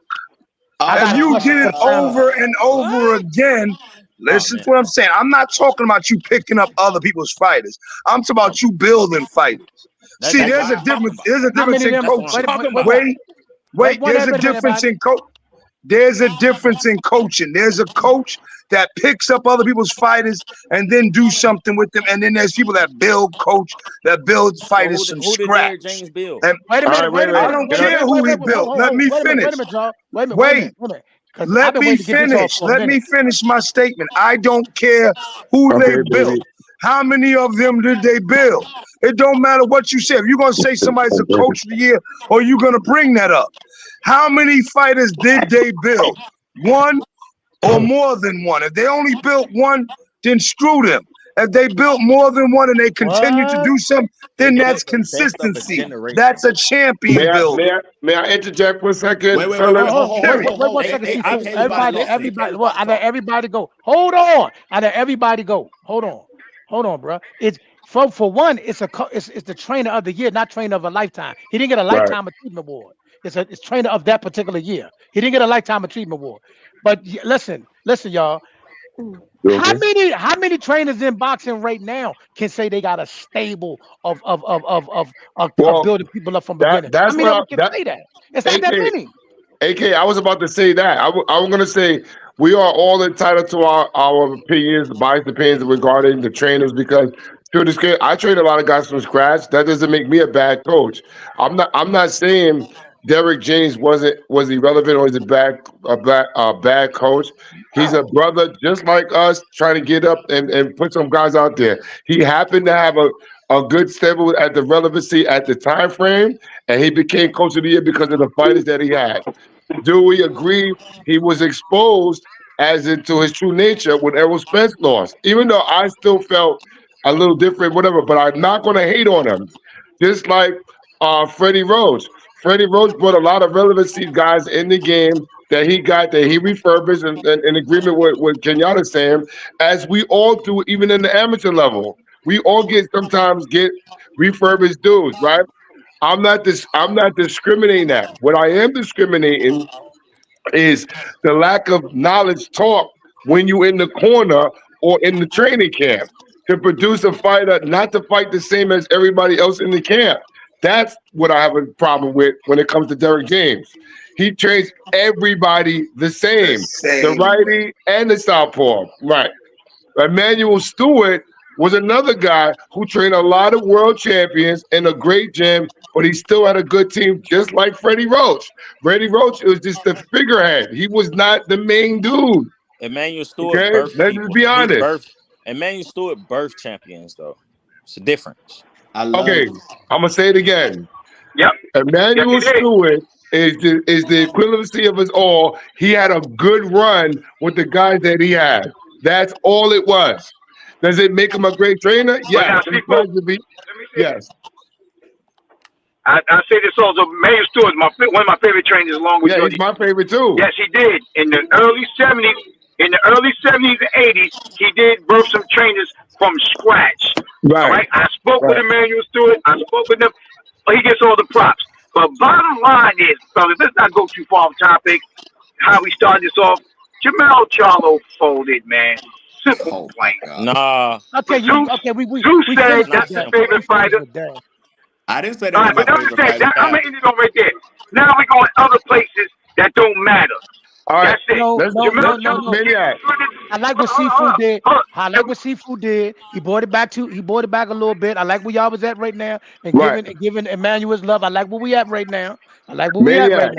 If you did it over and over again, listen to what I'm saying. I'm not talking about you picking up other people's fighters. I'm talking about you building fighters. See, there's a difference. There's a difference in coaching. Wait. There's a difference in coaching. There's a difference in coaching. There's a coach that picks up other people's fighters and then do something with them. And then there's people that build fighters from scratch. And wait a minute. I don't care who he built. Let me finish. Wait. Let me finish. Let me finish my statement. I don't care who they built. How many of them did they build? It don't matter what you say. If you're going to say somebody's a coach of the year, or you're going to bring that up. How many fighters did they build? one or more than one. If they only built one, then screw them. If they built more than one and they continue to do something, then that's consistency. That's a champion building. May I interject for a second, Wait, fellas? Wait 1 second, Cfoo. Everybody. Well, I let everybody go. Hold on. I let everybody go. Hold on, bro. It's for one. It's the trainer of the year, not trainer of a lifetime. He didn't get a lifetime achievement award. It's trainer of that particular year. He didn't get a lifetime achievement award. But listen, y'all. How many trainers in boxing right now can say they got a stable of building people up from beginning? That's what can say that. It's not that many. AK, I was about to say that. I was going to say we are all entitled to our opinions, biased opinions regarding the trainers because I train a lot of guys from scratch. That doesn't make me a bad coach. I'm not saying Derek James was irrelevant or is a bad coach. He's a brother just like us trying to get up and put some guys out there. He happened to have a good stable at the relevancy at the time frame, and he became coach of the year because of the fighters that he had. Do we agree he was exposed as into his true nature when Errol Spence lost? Even though I still felt a little different, whatever, but I'm not going to hate on him. Just like Freddie Rhodes. Freddie Rhodes brought a lot of relevancy guys in the game that he refurbished in agreement with what Kenyatta saying, as we all do, even in the amateur level. We all sometimes get refurbished dudes, right? I'm not discriminating that. What I am discriminating is the lack of knowledge taught when you in the corner or in the training camp to produce a fighter, not to fight the same as everybody else in the camp. That's what I have a problem with when it comes to Derek James. He trains everybody the same. The righty and the southpaw. Right. Emmanuel Stewart was another guy who trained a lot of world champions in a great gym, but he still had a good team, just like Freddie Roach. Freddie Roach was just the figurehead. He was not the main dude. Emmanuel Stewart birthed let's just be honest. Emmanuel Stewart birthed champions, though. It's a difference. I'm gonna say it again. Yep. Emmanuel Stewart is the equivalency of us all. He had a good run with the guys that he had. That's all it was. Does it make him a great trainer? Yes. Yes. I say this also. Emmanuel Stewart, one of my favorite trainers, along with he's my favorite too. Yes, he did. In the early 70s and 80s, he did birth some trainers from scratch. Right. All right. I spoke with Emmanuel Stewart. I spoke with him. He gets all the props. But bottom line is, fellas, let's not go too far off topic. How we started this off. Jamal Charlo folded, man. Simple plain. Nah. Okay, Zeus said that's his favorite fighter. I didn't say that. All right, but I'm gonna end it on right there. Now we're going other places that don't matter. All right. That's it. No. Maniac. I like what Cfoo did. I like what Cfoo did. He brought it back a little bit. I like where y'all was at right now, and giving Emmanuel's love. I like where we at right now. Maniac,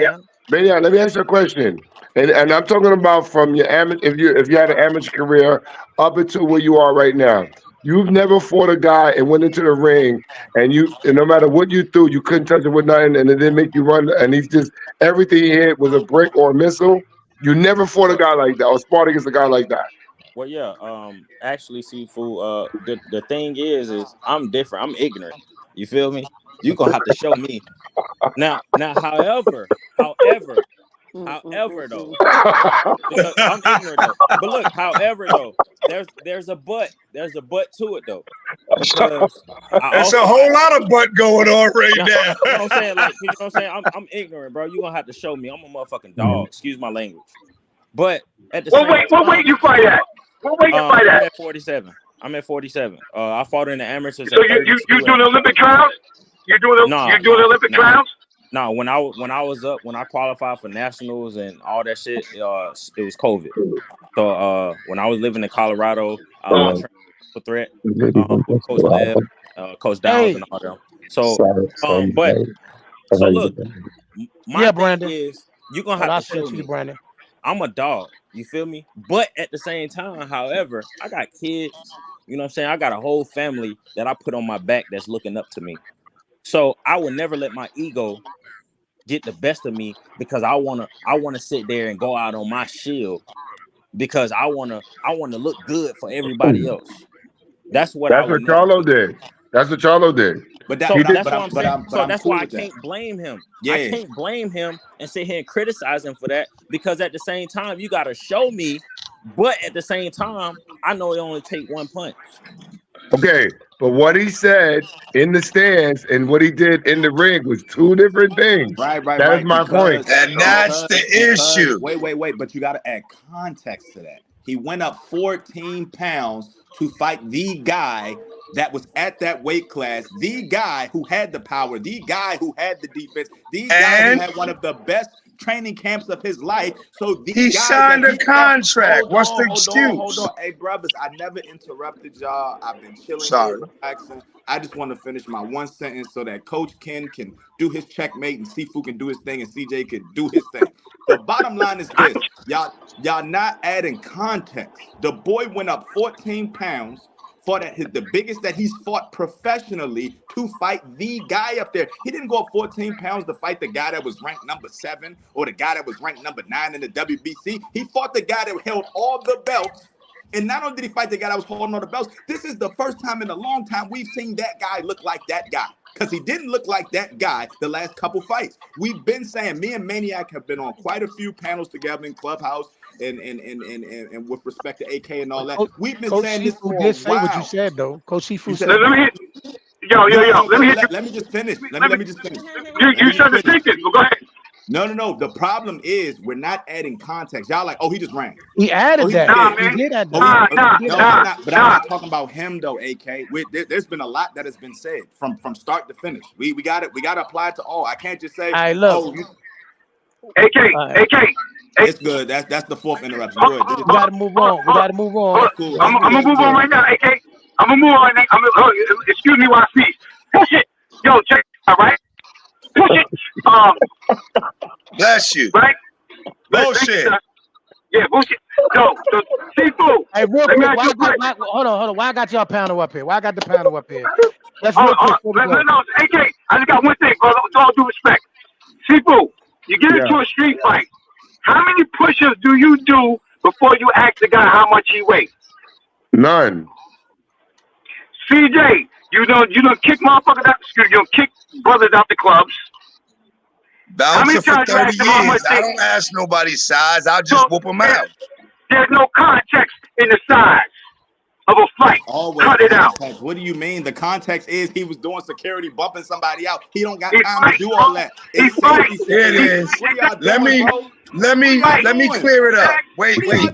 let me ask you a question. And I'm talking about from your if you had an amateur career up until where you are right now. You've never fought a guy and went into the ring and no matter what you threw, you couldn't touch it with nothing and it didn't make you run and he's just everything he hit was a brick or a missile. You never fought a guy like that or sparred against a guy like that. Well, yeah. Actually, Cfoo, the thing is I'm different. I'm ignorant. You feel me? You're gonna have to show me. Now, however though, because I'm ignorant though. But look, however though, there's a but to it though. Because there's a whole lot of butt going on right now. You know what I'm saying? Like, you know what I'm saying? I'm ignorant, bro. You're gonna have to show me. I'm a motherfucking dog. Excuse my language. But at the same time, what weight you fight at? What weight you fight at? I'm at 47. I'm at 47. I fought in the amateurs. So you doing Olympic trials? You doing Olympic trials? No, when I qualified for nationals and all that shit, it was COVID. So when I was living in Colorado, I was training for threat, Coach Lev, Coach Downs, and all them. So, so look, my thing is you're gonna have to show me. Brandon. I'm a dog. You feel me? But at the same time, however, I got kids. You know what I'm saying? I got a whole family that I put on my back that's looking up to me. So I would never let my ego get the best of me because I wanna sit there and go out on my shield because I wanna look good for everybody else. That's what I That's would what never Charlo do. did. That's what Charlo did. But So that, that's but what I'm I'm but saying. I'm but So I'm that's cool why I with that. can't blame him. Yeah. I can't blame him and sit here and criticize him for that because at the same time you gotta show me, but at the same time I know it only take one punch. Okay, but what he said in the stands and what he did in the ring was two different things. Right. That is my point. And that's the issue. Wait, but you got to add context to that. He went up 14 pounds to fight the guy that was at that weight class, the guy who had the power, the guy who had the defense, the guy who And had one of the best training camps of his life. So the he guy signed that a he contract. hold What's on, the hold on, hold excuse? on. Hey, brothers, I never interrupted y'all. I've been chilling here, Sorry. relaxing. I just want to finish my one sentence so that Coach Ken can do his checkmate and Cfoo can do his thing and CJ can do his thing. The bottom line is this. Y'all not adding context. The boy went up 14 pounds, fought at the biggest that he's fought professionally to fight the guy up there. He didn't go up 14 pounds to fight the guy that was ranked number 7 or the guy that was ranked number 9 in the WBC. He fought the guy that held all the belts. And not only did he fight the guy that was holding all the belts, this is the first time in a long time we've seen that guy look like that guy. Because he didn't look like that guy the last couple fights. We've been saying, me and Maniac have been on quite a few panels together in Clubhouse and with respect to AK and all that. We've been saying this for a while. Say what you said though. Coach Cfoo said. Let me just finish. Let me just finish. You said the sentence. Go ahead. No. The problem is we're not adding context. Y'all like, oh, he just ran. He added that. Nah, He man. did add Nah, that. But I'm not talking about him though, AK. There's been a lot that has been said from start to finish. We got it. We got to apply it to all. I can't just say, right, look. oh, AK. It's good. That's the fourth interruption. Go ahead. We gotta move on. Cool. I'm gonna move on right now, AK. I'm gonna move on right now. Excuse me while I speak. Push it. Yo, check it out, right? Push it. Bless you. Right? Bullshit. Yeah, bullshit. So Cfoo. Hey, real quick, hold on. Why I got y'all panel up here? Why I got the panel up here? Let's real quick. No, AK. I just got one thing, brother. With all due respect, Cfoo, you get into a street fight. How many push-ups do you do before you ask the guy how much he weighs? None. CJ, you don't kick motherfuckers out. You don't kick brothers out the clubs. Bouncer for 30 years. I don't ask nobody's size. I'll just whoop them out. There's no context in the size of a fight. Always cut it out. What do you mean? The context is he was doing security, bumping somebody out. He don't got time to do all that. Here it is. Let me clear it up. Wait, K.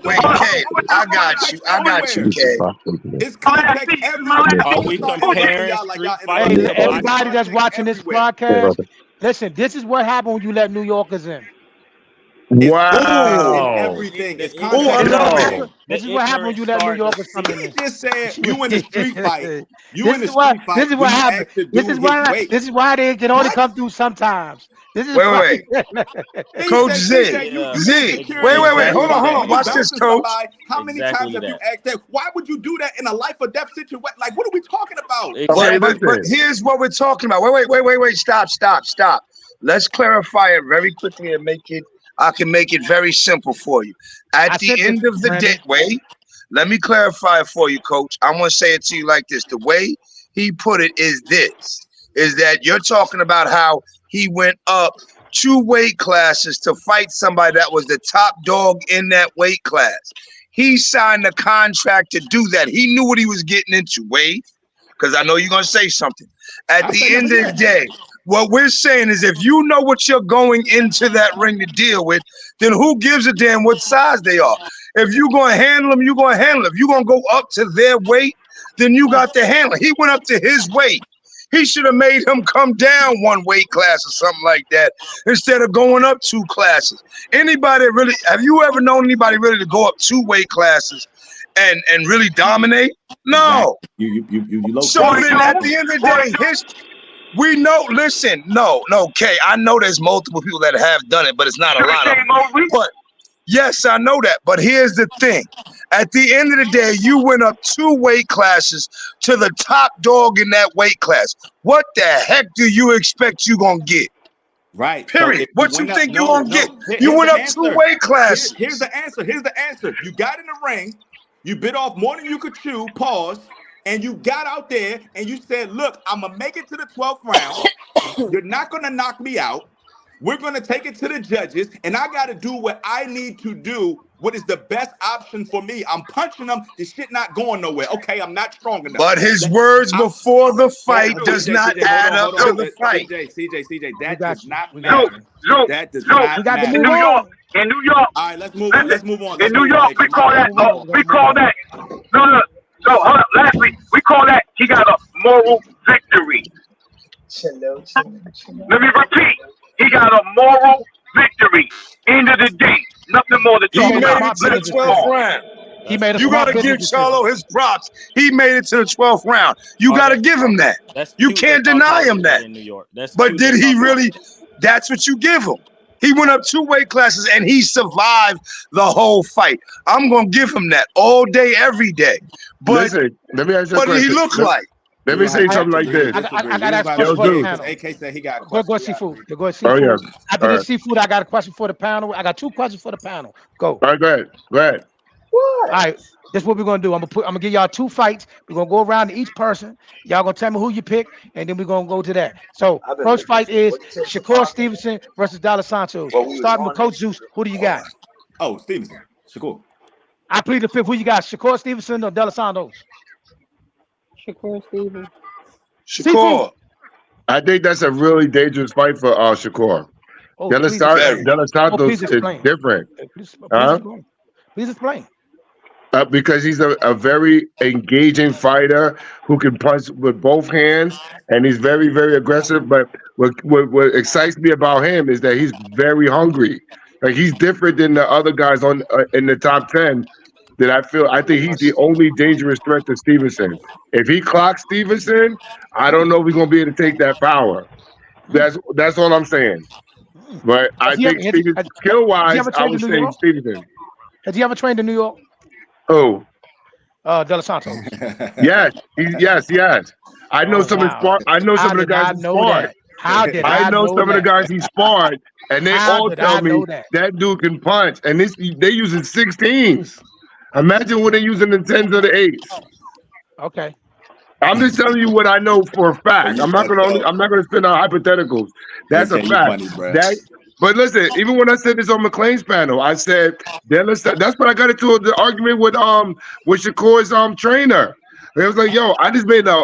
I got you, K. It's context everywhere. Are we comparing everybody that's watching this broadcast, listen, this is what happened when you let New Yorkers in. Wow. Everything. It's This is what happened when you let New Yorkers come in. He just said you in the street fight. This is what happened. This is why they can only come through sometimes. This is wait. Coach Z. Wait. Hold on. Watch this, Coach. How many times have you asked that? Why would you do that in a life or death situation? Like, what are we talking about? Okay, but here's what we're talking about. Wait. Stop. Let's clarify it very quickly and I can make it very simple for you. At the end of the day, let me clarify it for you, Coach. I'm going to say it to you like this. The way he put it is that you're talking about how he went up 2 weight classes to fight somebody that was the top dog in that weight class. He signed a contract to do that. He knew what he was getting into, Wade, because I know you're going to say something. At the end of the day, what we're saying is if you know what you're going into that ring to deal with, then who gives a damn what size they are? If you're going to handle them, you're going to handle them. If you're going to go up to their weight, then you got to handle it. He went up to his weight. He should have made him come down 1 weight class or something like that instead of going up 2 classes. Anybody really, have you ever known anybody really to go up 2 weight classes and really dominate? No. You so then at the end of the day, we know, listen, no, Kay, I know there's multiple people that have done it, but it's not a lot of them. But yes, I know that. But here's the thing. At the end of the day, you went up 2 weight classes to the top dog in that weight class. What the heck do you expect you're going to get? Right. Period. So What you think you gonna get? You Here's went the up 2 answer. weight classes. Here's the answer. Here's the answer. You got in the ring, you bit off more than you could chew, pause, and you got out there and you said, look, I'm gonna make it to the 12th round. You're not gonna knock me out. We're gonna take it to the judges, and I gotta do what I need to do. What is the best option for me? I'm punching them. This shit not going nowhere. Okay, I'm not strong enough. But his words before the fight does not add up to the fight. CJ, that does not matter. That does We not got to matter. move on. In New York. All right, let's move on. Let's move on. In New York, we call that. We call that. No. So hold up. Lastly, we call that. He got a moral victory. Let me repeat. He got a moral victory. End of the day, nothing more to He talk made about. it to the 12th round. He made a You smart got to give business Charlo his props. He made it to the 12th round. You got to give him that. You cute can't they deny talk him that. in New York. That's But cute did they he talk really? That's what you give him. He went up 2 weight classes and he survived the whole fight. I'm gonna give him that all day, every day. But listen, let me ask you a what did he question. look like? Let me say something like this. I got to ask a Yo, question for the dude. panel. AK said he got a Go question. Cfoo. Go Oh Cfoo. yeah. After All this Cfoo, I got a question for the panel. I got 2 questions for the panel. Go. All right, go ahead. Go ahead. All right. This is what we're gonna do. I'm gonna give y'all 2 fights. We're gonna go around to each person. Y'all gonna tell me who you pick, and then we're gonna go to that. So first fight is Shakur Stevenson versus Dallas Santos. Starting with Coach Zues. Who do you got? Oh, Stevenson. Shakur. I plead the fifth. Who you got? Shakur Stevenson or Dallas Santos? Shakur Stevenson. Shakur. I think that's a really dangerous fight for Shakur. Oh, Dallas please explain. Santos Please is explain. different. Please Huh? explain. Please explain. Because he's a very engaging fighter who can punch with both hands, and he's very, very aggressive. But what excites me about him is that he's very hungry. Like he's different than the other guys on in the top 10. I think he's the only dangerous threat to Stevenson. If he clocks Stevenson, I don't know if we're gonna be able to take that power. That's all I'm saying. But I think skill wise, I would say Stevenson. Has he ever trained in New York? Oh. Dallas Santos. Yes. I know some of the guys he sparred. How did I know some of the guys he sparred, and they all tell me that dude can punch. And they using 16s. Imagine what they're using in 10s or the 8s. Okay. I'm just telling you what I know for a fact. I'm not gonna spin out hypotheticals. That's a fact. But listen, even when I said this on McLean's panel, I said that's when I got into the argument with Shakur's trainer. It was like, yo, I just made an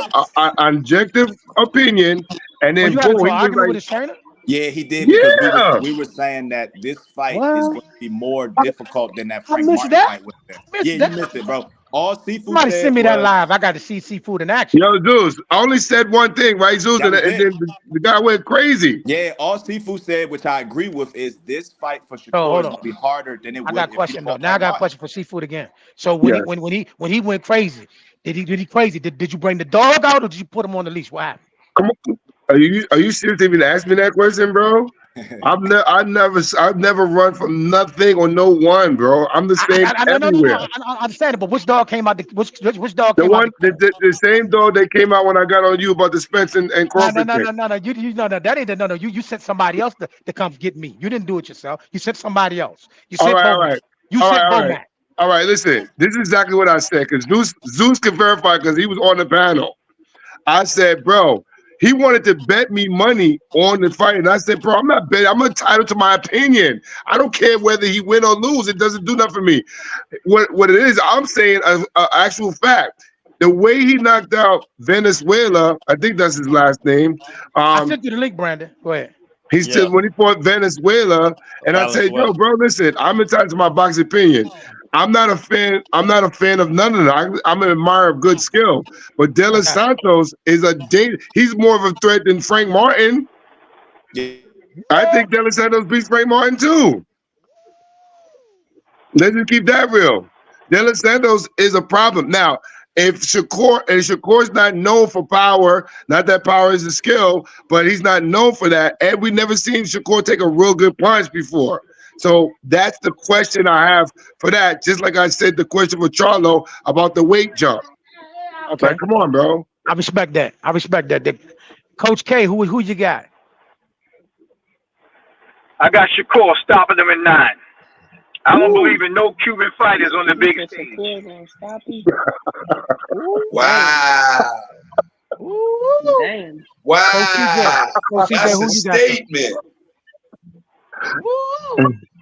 objective opinion, and then you boom, got he argument was with his trainer? Yeah, he did because we were saying that this fight is going to be more difficult than that Frank Martin fight with him. You missed it, bro. All Cfoo Somebody send me that live. I got to see Cfoo in action. Yo, Zues, I only said one thing, right, Zues? And then the guy went crazy. Yeah, all Cfoo said, which I agree with, is this fight for Shakur is going to be harder than it would. I got a question though. Now I got a question for Cfoo again. So when he went crazy, did he crazy? Did you bring the dog out or did you put him on the leash? What happened? Come on. Are you serious to even ask me that question, bro? I've never run from nothing or no one, bro. I'm the same everywhere. I understand it, but which dog came out? Which dog? The same dog that came out when I got on you about the Spence and Crawford thing. No. That ain't no. You sent somebody else to come get me. You didn't do it yourself. You sent somebody else. You sent Bomac. You sent Bomac. All right, listen. This is exactly what I said because Zues can verify because he was on the panel. I said, bro. He wanted to bet me money on the fight, and I said, "Bro, I'm not betting. I'm entitled to my opinion. I don't care whether he win or lose. It doesn't do nothing for me. What it is, I'm saying an actual fact. The way he knocked out Venezuela, I think that's his last name. I sent you the link, Brandon. Go ahead. He said when he fought Venezuela, and I said, "Yo, bro, listen, I'm entitled to my boxing opinion. I'm not a fan of none of that. I'm an admirer of good skill. But Dallas Santos is he's more of a threat than Frank Martin. Yeah. I think Dallas Santos beats Frank Martin too. Let's just keep that real. Dallas Santos is a problem. Now, if Shakur's not known for power, not that power is a skill, but he's not known for that. And we've never seen Shakur take a real good punch before. So that's the question I have for that. Just like I said, the question for Charlo about the weight jump. Okay, like, come on, bro. I respect that. Coach K, who you got? I got Shakur stopping him in 9. I don't believe in no Cuban fighters on the big stage. Wow. Damn. Wow. Coach CJ, That's who a you got? statement.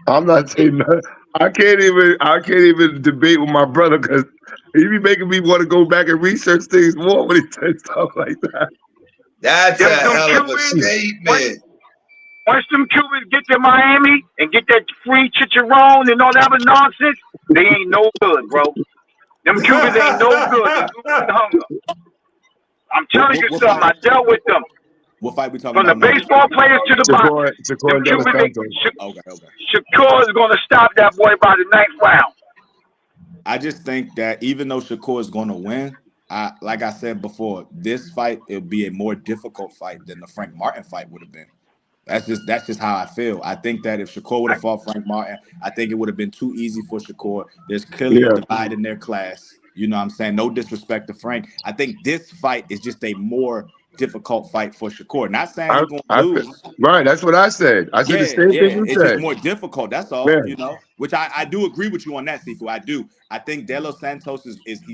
I'm not saying nothing. I can't even debate with my brother because he be making me want to go back and research things more when he says stuff like that. That's a Them hell of a Cubans, statement. once them Cubans get to Miami and get that free chicharron and all that other nonsense, they ain't no good, bro. Them Cubans ain't no good. They losing hunger. I'm telling you something. I dealt with them. What fight we talking From the about now? baseball players to the boxers. Shakur and De Los Santos. Okay. Shakur is going to stop that boy by the 9th round. I just think that even though Shakur is going to win, like I said before, this fight it'll be a more difficult fight than the Frank Martin fight would have been. That's just how I feel. I think that if Shakur would have fought Frank Martin, I think it would have been too easy for Shakur. There's clearly a divide in their class. You know what I'm saying? No disrespect to Frank. I think this fight is just a more difficult fight for Shakur. Not saying he's going to lose. Right, that's what I said. I said the same thing you it's said. just more difficult. That's all, you know. Which I do agree with you on that, Cfoo. I do. I think De Los Santos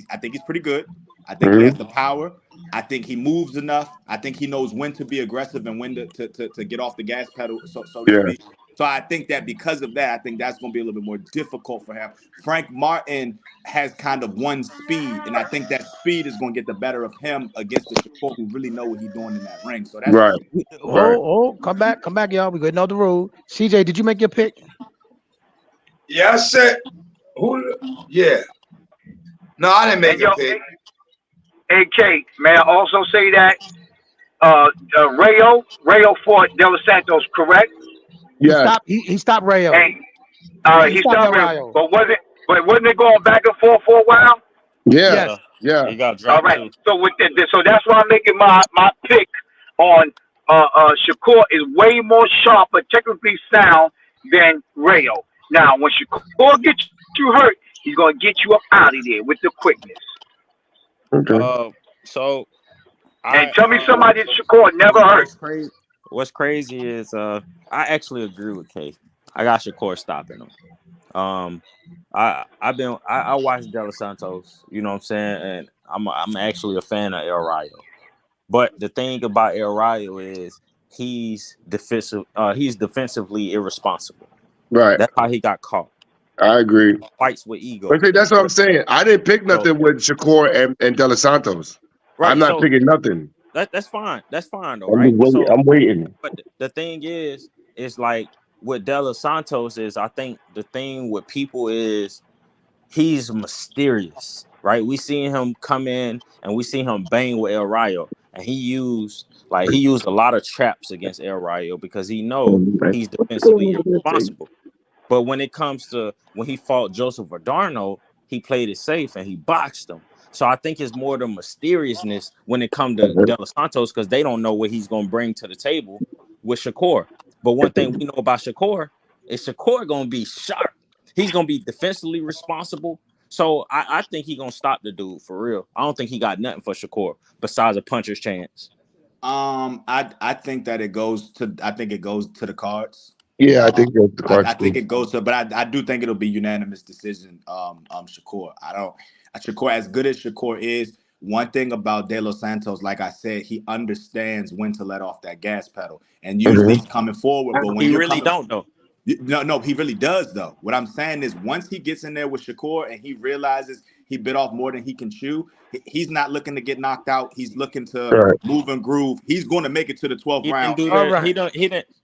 I think he's pretty good. I think he has the power. I think he moves enough. I think he knows when to be aggressive and when to get off the gas pedal, so to speak. So I think that because of that, I think that's going to be a little bit more difficult for him. Frank Martin has kind of one speed, and I think that speed is going to get the better of him against the Shakur who really know what he's doing in that ring. So that's right. Come back, y'all. We going on the road. CJ, did you make your pick? Yeah, I said who? Yeah. No, I didn't make a pick. AK, may I also say that Rayo fought De Los Santos, correct? Yeah. He stopped Rayo. He stopped Rayo. But wasn't it going back and forth for a while? Yeah. He got dropped. All right. Too. So that's why I'm making my pick on Shakur is way more sharper, technically sound than Rayo. Now, when Shakur gets you hurt, he's gonna get you up out of there with the quickness. Okay. So, tell me somebody that Shakur never hurt. What's crazy is I actually agree with K. I got Shakur stopping him. I watched De Los Santos, you know what I'm saying, and I'm actually a fan of El Rayo. But the thing about El Rayo is he's defensively irresponsible. Right. That's how he got caught. I agree. Fights with ego. But see, that's what I'm saying. I didn't pick nothing with Shakur and De Los Santos. Right, I'm not picking nothing. That's fine. That's fine though, right? I'm waiting. But the thing is like with De Los Santos is I think the thing with people is he's mysterious, right? We seen him come in and we seen him bang with El Rayo, and he used a lot of traps against El Rayo because he knows he's defensively irresponsible. But when it comes to when he fought Joseph Adorno, he played it safe and he boxed him. So I think it's more the mysteriousness when it comes to De Los Santos because they don't know what he's going to bring to the table with Shakur. But one thing we know about Shakur is Shakur going to be sharp. He's going to be defensively responsible. So I think he's going to stop the dude for real. I don't think he got nothing for Shakur besides a puncher's chance. I think that it goes to the cards. Yeah, I think the cards. I think it goes to, but I do think it'll be unanimous decision. Shakur. Shakur, as good as Shakur is, one thing about De Los Santos, like I said, he understands when to let off that gas pedal, and usually he's coming forward. But when he really don't though. No, he really does though. What I'm saying is, once he gets in there with Shakur and he realizes he bit off more than he can chew, he's not looking to get knocked out. He's looking to move and groove. He's going to make it to the 12th round.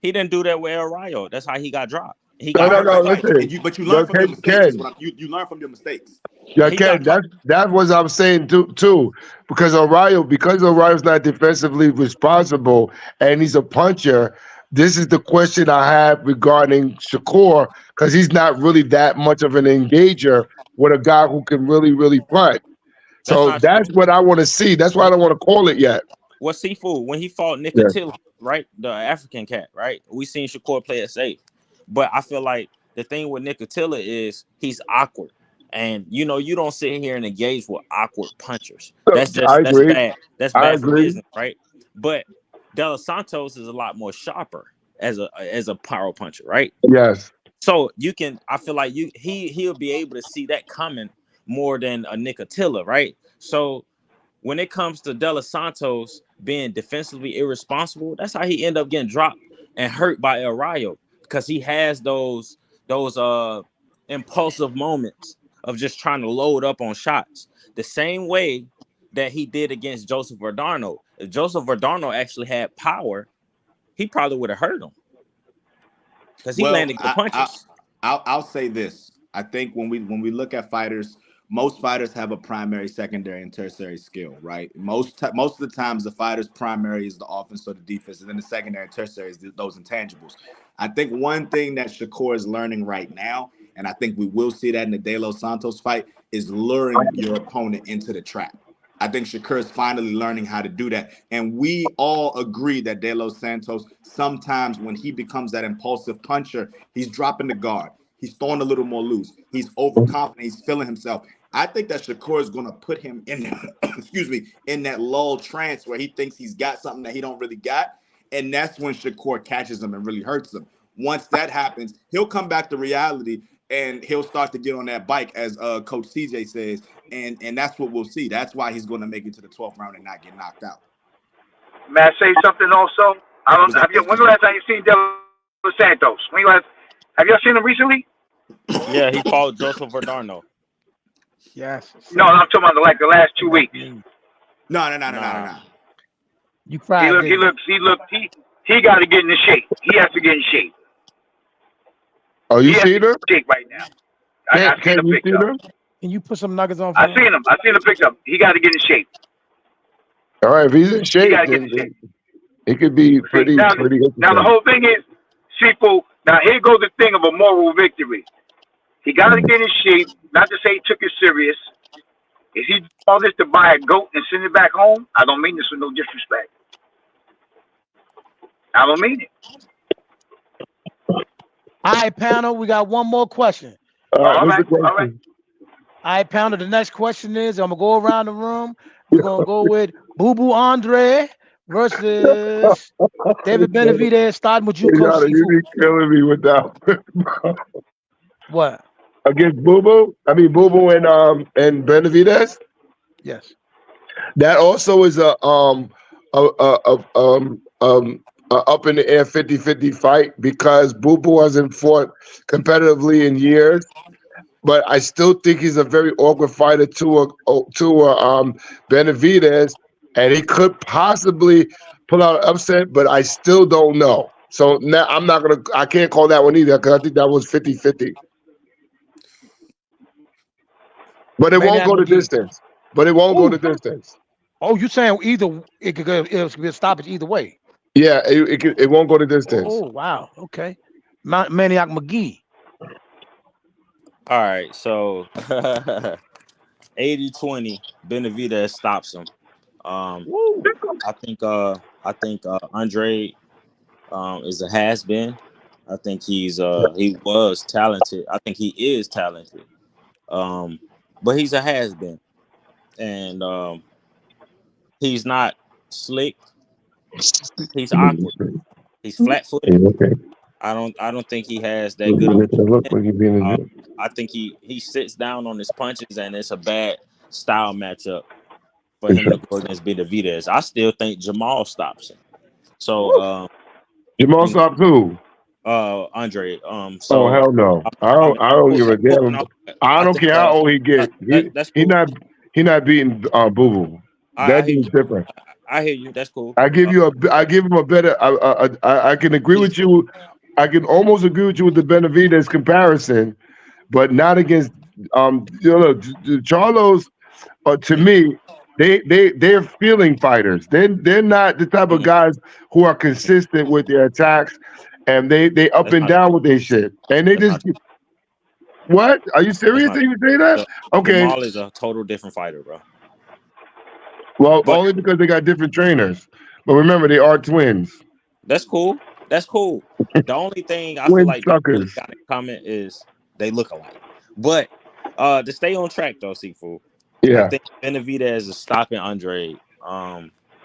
He didn't do that with El Rayo. That's how he got dropped. But you learn from your mistakes. You learn from your mistakes. Yeah, Ken, that was I'm saying too. Because O'Reilly's not defensively responsible and he's a puncher. This is the question I have regarding Shakur because he's not really that much of an engager with a guy who can really, really punt. So that's what I want to see. That's why I don't want to call it yet. What Cfoo when he fought Nicotilla, right? The African cat, right? We seen Shakur play it safe. But I feel like the thing with Nicotilla is he's awkward. And you don't sit here and engage with awkward punchers. That's bad. That's bad for business, right? But De Los Santos is a lot more sharper. as a power puncher, right? Yes. So I feel like he'll be able to see that coming more than a Nick Attila, right? So when it comes to De Los Santos being defensively irresponsible, that's how he ended up getting dropped and hurt by El Rayo, because he has those impulsive moments of just trying to load up on shots. The same way that he did against Joseph Verdano. If Joseph Verdano actually had power, he probably would have hurt him, because he Well, landed good punches. I'll say this. I think when we look at fighters, most fighters have a primary, secondary, and tertiary skill, right? Most of the times, the fighter's primary is the offense or the defense, and then the secondary and tertiary is those intangibles. I think one thing that Shakur is learning right now, and I think we will see that in the De Los Santos fight, is luring your opponent into the trap. I think Shakur is finally learning how to do that. And we all agree that De Los Santos, sometimes when he becomes that impulsive puncher, he's dropping the guard. He's throwing a little more loose. He's overconfident. He's feeling himself. I think that Shakur is going to put him in, in that lull trance where he thinks he's got something that he don't really got. And that's when Shakur catches him and really hurts him. Once that happens, he'll come back to reality and he'll start to get on that bike, as Coach CJ says. And that's what we'll see. That's why he's going to make it to the 12th round and not get knocked out. May I say something also? When's the last time you seen De Los Santos? Have y'all seen him recently? Yeah, he fought Joseph Verdano. Yes. No, I'm talking about the last 2 weeks. No. You cried. He got to get in shape. He has to get in shape. Oh, you see them? Shape right now. I seen him picked up. Can you put some nuggets on? I seen him picked up. He got to get in shape. All right, if he's in shape, then it could be pretty. Now the whole thing is, Cfoo. Now here goes the thing of a moral victory. He got to get in shape. Not to say he took it serious. If he did all this to buy a goat and send it back home, I don't mean this with no disrespect. I don't mean it. All right, panel. We got one more question. All right. All right, panel. The next question is, I'm gonna go around the room. We're gonna go with Boo Boo Andre versus David Benavidez. Starting with you, Coach Cfoo. You be killing me with that. What? Against Boo Boo? I mean Boo Boo and Benavidez? Yes. That also is a up in the air 50-50 fight, because Boo Boo hasn't fought competitively in years. But I still think he's a very awkward fighter to Benavidez, and he could possibly pull out an upset, but I still don't know. So now I can't call that one either, because I think that was 50-50. But it won't go the distance. Go the distance. Oh, you saying it could be a stoppage either way? Yeah, it won't go the distance. Oh, wow. Okay. Maniac Mcgee. All right, so 80-20, Benavidez stops him. I think Andre is a has-been. I think he was talented. I think he is talented. But he's a has-been. And he's not slick. He's awkward. He's flat-footed. Okay. I don't think he has that good of I think he sits down on his punches, and it's a bad style matchup for him to go against Benavidez. I still think Jamal stops him. So Jamal stops who? Andre. So hell no. I don't give a damn. I don't care how old he gets. That's cool. He not beating Boo Boo. That dude's different. I hear you. That's cool. I give him a better. I can agree with you. I can almost agree with you with the Benavidez comparison, but not against Charlos. To me, they're feeling fighters. They're not the type of guys who are consistent with their attacks, and they up and down with their shit. And they just what? Are you serious? Did you say that? Okay. Jamal is a total different fighter, bro. Well, only because they got different trainers. But remember, they are twins. That's cool. The only thing I feel like they really got in common is they look alike. But to stay on track though, Cfoo. Yeah. I think Benavidez is stopping Andre.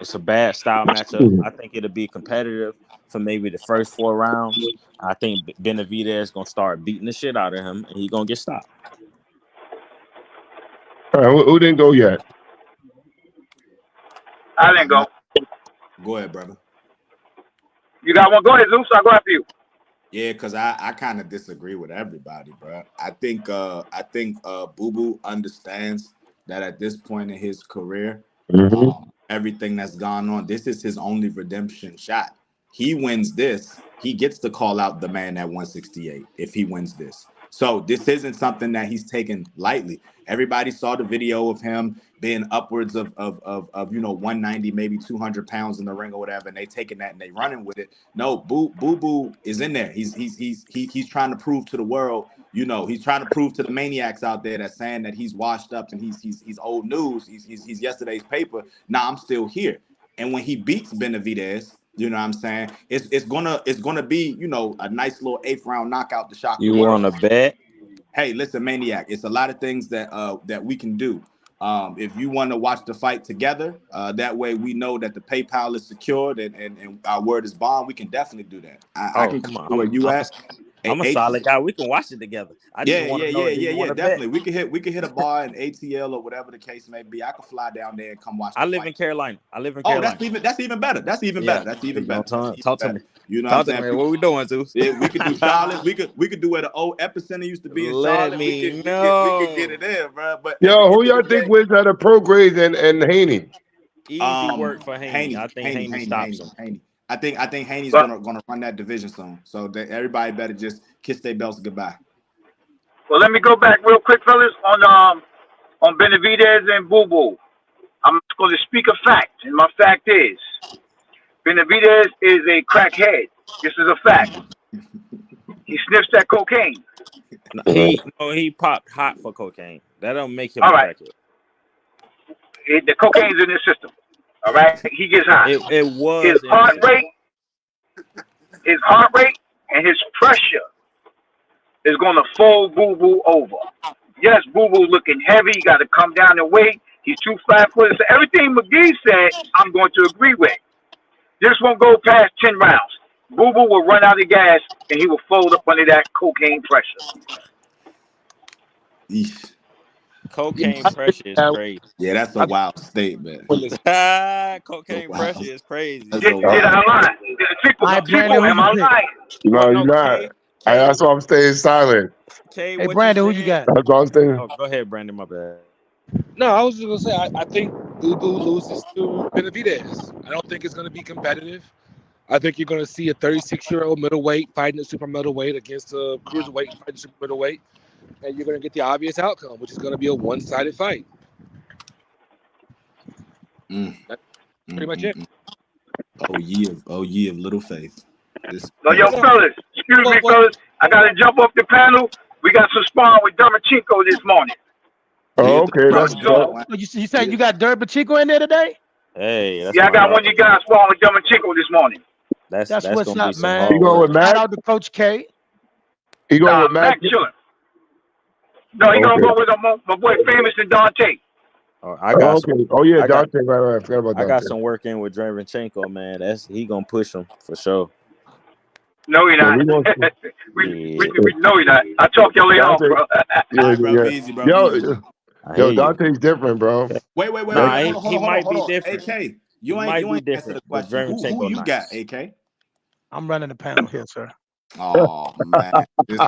It's a bad style matchup. I think it'll be competitive for maybe the first 4 rounds. I think Benavidez gonna start beating the shit out of him, and he gonna get stopped. All right, who didn't go yet? I didn't go. Go ahead, brother. You got one? Go ahead, Zeus. I'll go after you. Yeah, because I kind of disagree with everybody, bro. I think Boo Boo understands that at this point in his career, everything that's gone on, this is his only redemption shot. He wins this, he gets to call out the man at 168 if he wins this. So this isn't something that he's taken lightly. Everybody saw the video of him being upwards of 190, maybe 200 pounds in the ring or whatever, and they taking that and they running with it. No, Boo Boo is in there. He's trying to prove to the world, he's trying to prove to the maniacs out there that's saying that he's washed up and he's old news. He's yesterday's paper. Nah, I'm still here. And when he beats Benavidez, you know what I'm saying? It's gonna be, a nice little 8th round knockout to shock the world. You want to bet? Hey, listen, Maniac, it's a lot of things that we can do. If you want to watch the fight together, that way we know that the PayPal is secured and our word is bond, we can definitely do that. I can come where you at. I'm a solid guy. We can watch it together. Definitely. We could hit a bar in ATL or whatever the case may be. I could fly down there and come watch. I live in Carolina. Oh, that's even better. That's even better. Talk to me. You know Talk what I'm to saying? me. What we doing, Zues? Yeah, we could do Charlotte. We could do where the old epicenter used to be in Let Charlotte. me We know. could get it in, bro. But Yo, who y'all think wins out of Prograde and Haney? Easy work for Haney. I think Haney stops him. I think Haney's gonna run that division soon. So everybody better just kiss their belts goodbye. Well, let me go back real quick, fellas, on Benavidez and Boo Boo. I'm going to speak a fact, and my fact is Benavidez is a crackhead. This is a fact. He sniffs that cocaine. He popped hot for cocaine. That don't make him all right. crackhead. The cocaine's in his system. All right, he gets high. It was his heart rate, and his pressure is going to fold Boo Boo over. Yes, Boo Boo looking heavy. He got to come down and weight. He's 2 5-footers. So everything Mcgee said, I'm going to agree with. This won't go past 10 rounds. Boo Boo will run out of gas, and he will fold up under that cocaine pressure. Eesh. Cocaine pressure is crazy. Yeah, that's a wild statement. Cocaine pressure is crazy. Did I lie? People, am I lying? No, you're not. That's why I'm staying silent. Hey, Brandon, who you got? That's why I'm staying. Oh, go ahead, Brandon. My bad. No, I was just gonna say I think Boo Boo loses to Benavidez. I don't think it's gonna be competitive. I think you're gonna see a 36-year-old middleweight fighting a super middleweight against a cruiserweight fighting super middleweight, and you're gonna get the obvious outcome, which is gonna be a one-sided fight. That's pretty much it. Oh ye of little faith. Yo, fellas, excuse me, fellas. I gotta jump off the panel. We got some sparring with Dermachenko this morning. Oh, okay, that's dope. You said you got Dermachenko in there today? Hey, I got one of you guys sparring with Dermachenko this morning. That's what's up, man. You going with Matt? Shout out to Coach K. He going with Matt? Chilling. No, he gonna go with my boy Famous and Dante. I got some, Dante. Right. I forgot about Dante. I got some work in with Dermachenko, man. He gonna push him for sure. No, you're not. We know you're not. I'll talk y'all later on, bro. Easy, bro. Yo, Dante's different, bro. Wait. Nah, he might be different. AK, you ain't answered the question. Who you got, AK? I'm running the panel here, sir. Oh man, this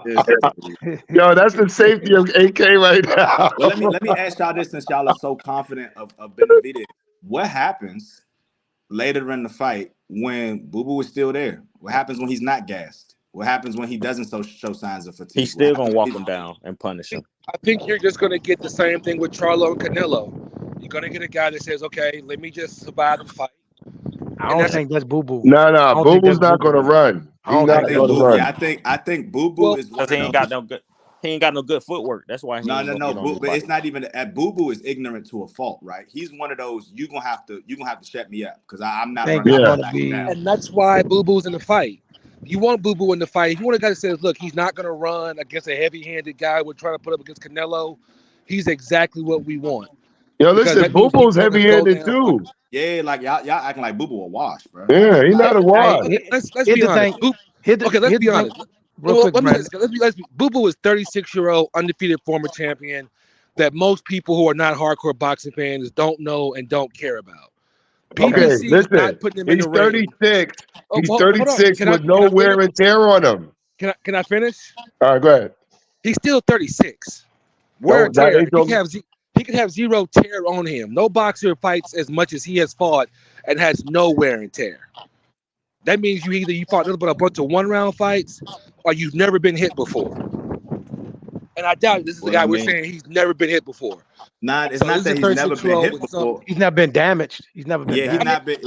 dude. Yo, that's the safety of AK right now. Well, let me ask y'all this, since y'all are so confident of Benavidez. What happens later in the fight when Boo Boo is still there? What happens when he's not gassed? What happens when he doesn't show signs of fatigue? He's still gonna walk him down and punish him. I think you're just gonna get the same thing with Charlo and Canelo. You're gonna get a guy that says, "Okay, let me just survive the fight." I don't think that's Boo Boo. No, Boo Boo's not gonna run. He's not gonna run. Yeah, I think Boo Boo is because he ain't got no good footwork. That's why. No. But it's not even that. Boo Boo is ignorant to a fault, right? He's one of those. You gonna have to shut me up because I'm not running. And that's why Boo Boo's in the fight. You want Boo Boo in the fight. If you want a guy that says, "Look, he's not gonna run against a heavy-handed guy we're trying to put up against Canelo," he's exactly what we want. Yo, listen, Boo Boo's heavy-handed too. Yeah, like y'all acting like Boo Boo a wash, bro. Yeah, he's not a wash. Let's Here's be the honest. thing. Let's Be honest. real quick, Let me Brandon. say this. Let's be. Boo Boo is 36-year-old undefeated former champion that most people who are not hardcore boxing fans don't know and don't care about. Okay, PBC is listen. not putting him in He's the ring. 36. Oh, He's hold on. 36 with no Can I wear finish? and tear on him. Can I finish? All right, go ahead. He's still 36. Wear and No, that tear. ain't He could have zero tear on him. No boxer fights as much as he has fought and has no wear and tear. That means you fought a bunch of 1-round fights or you've never been hit before. And I doubt this is the guy we're saying he's never been hit before. It's not that he's never been hit before. He's never been damaged. He's never been damaged. He's not been.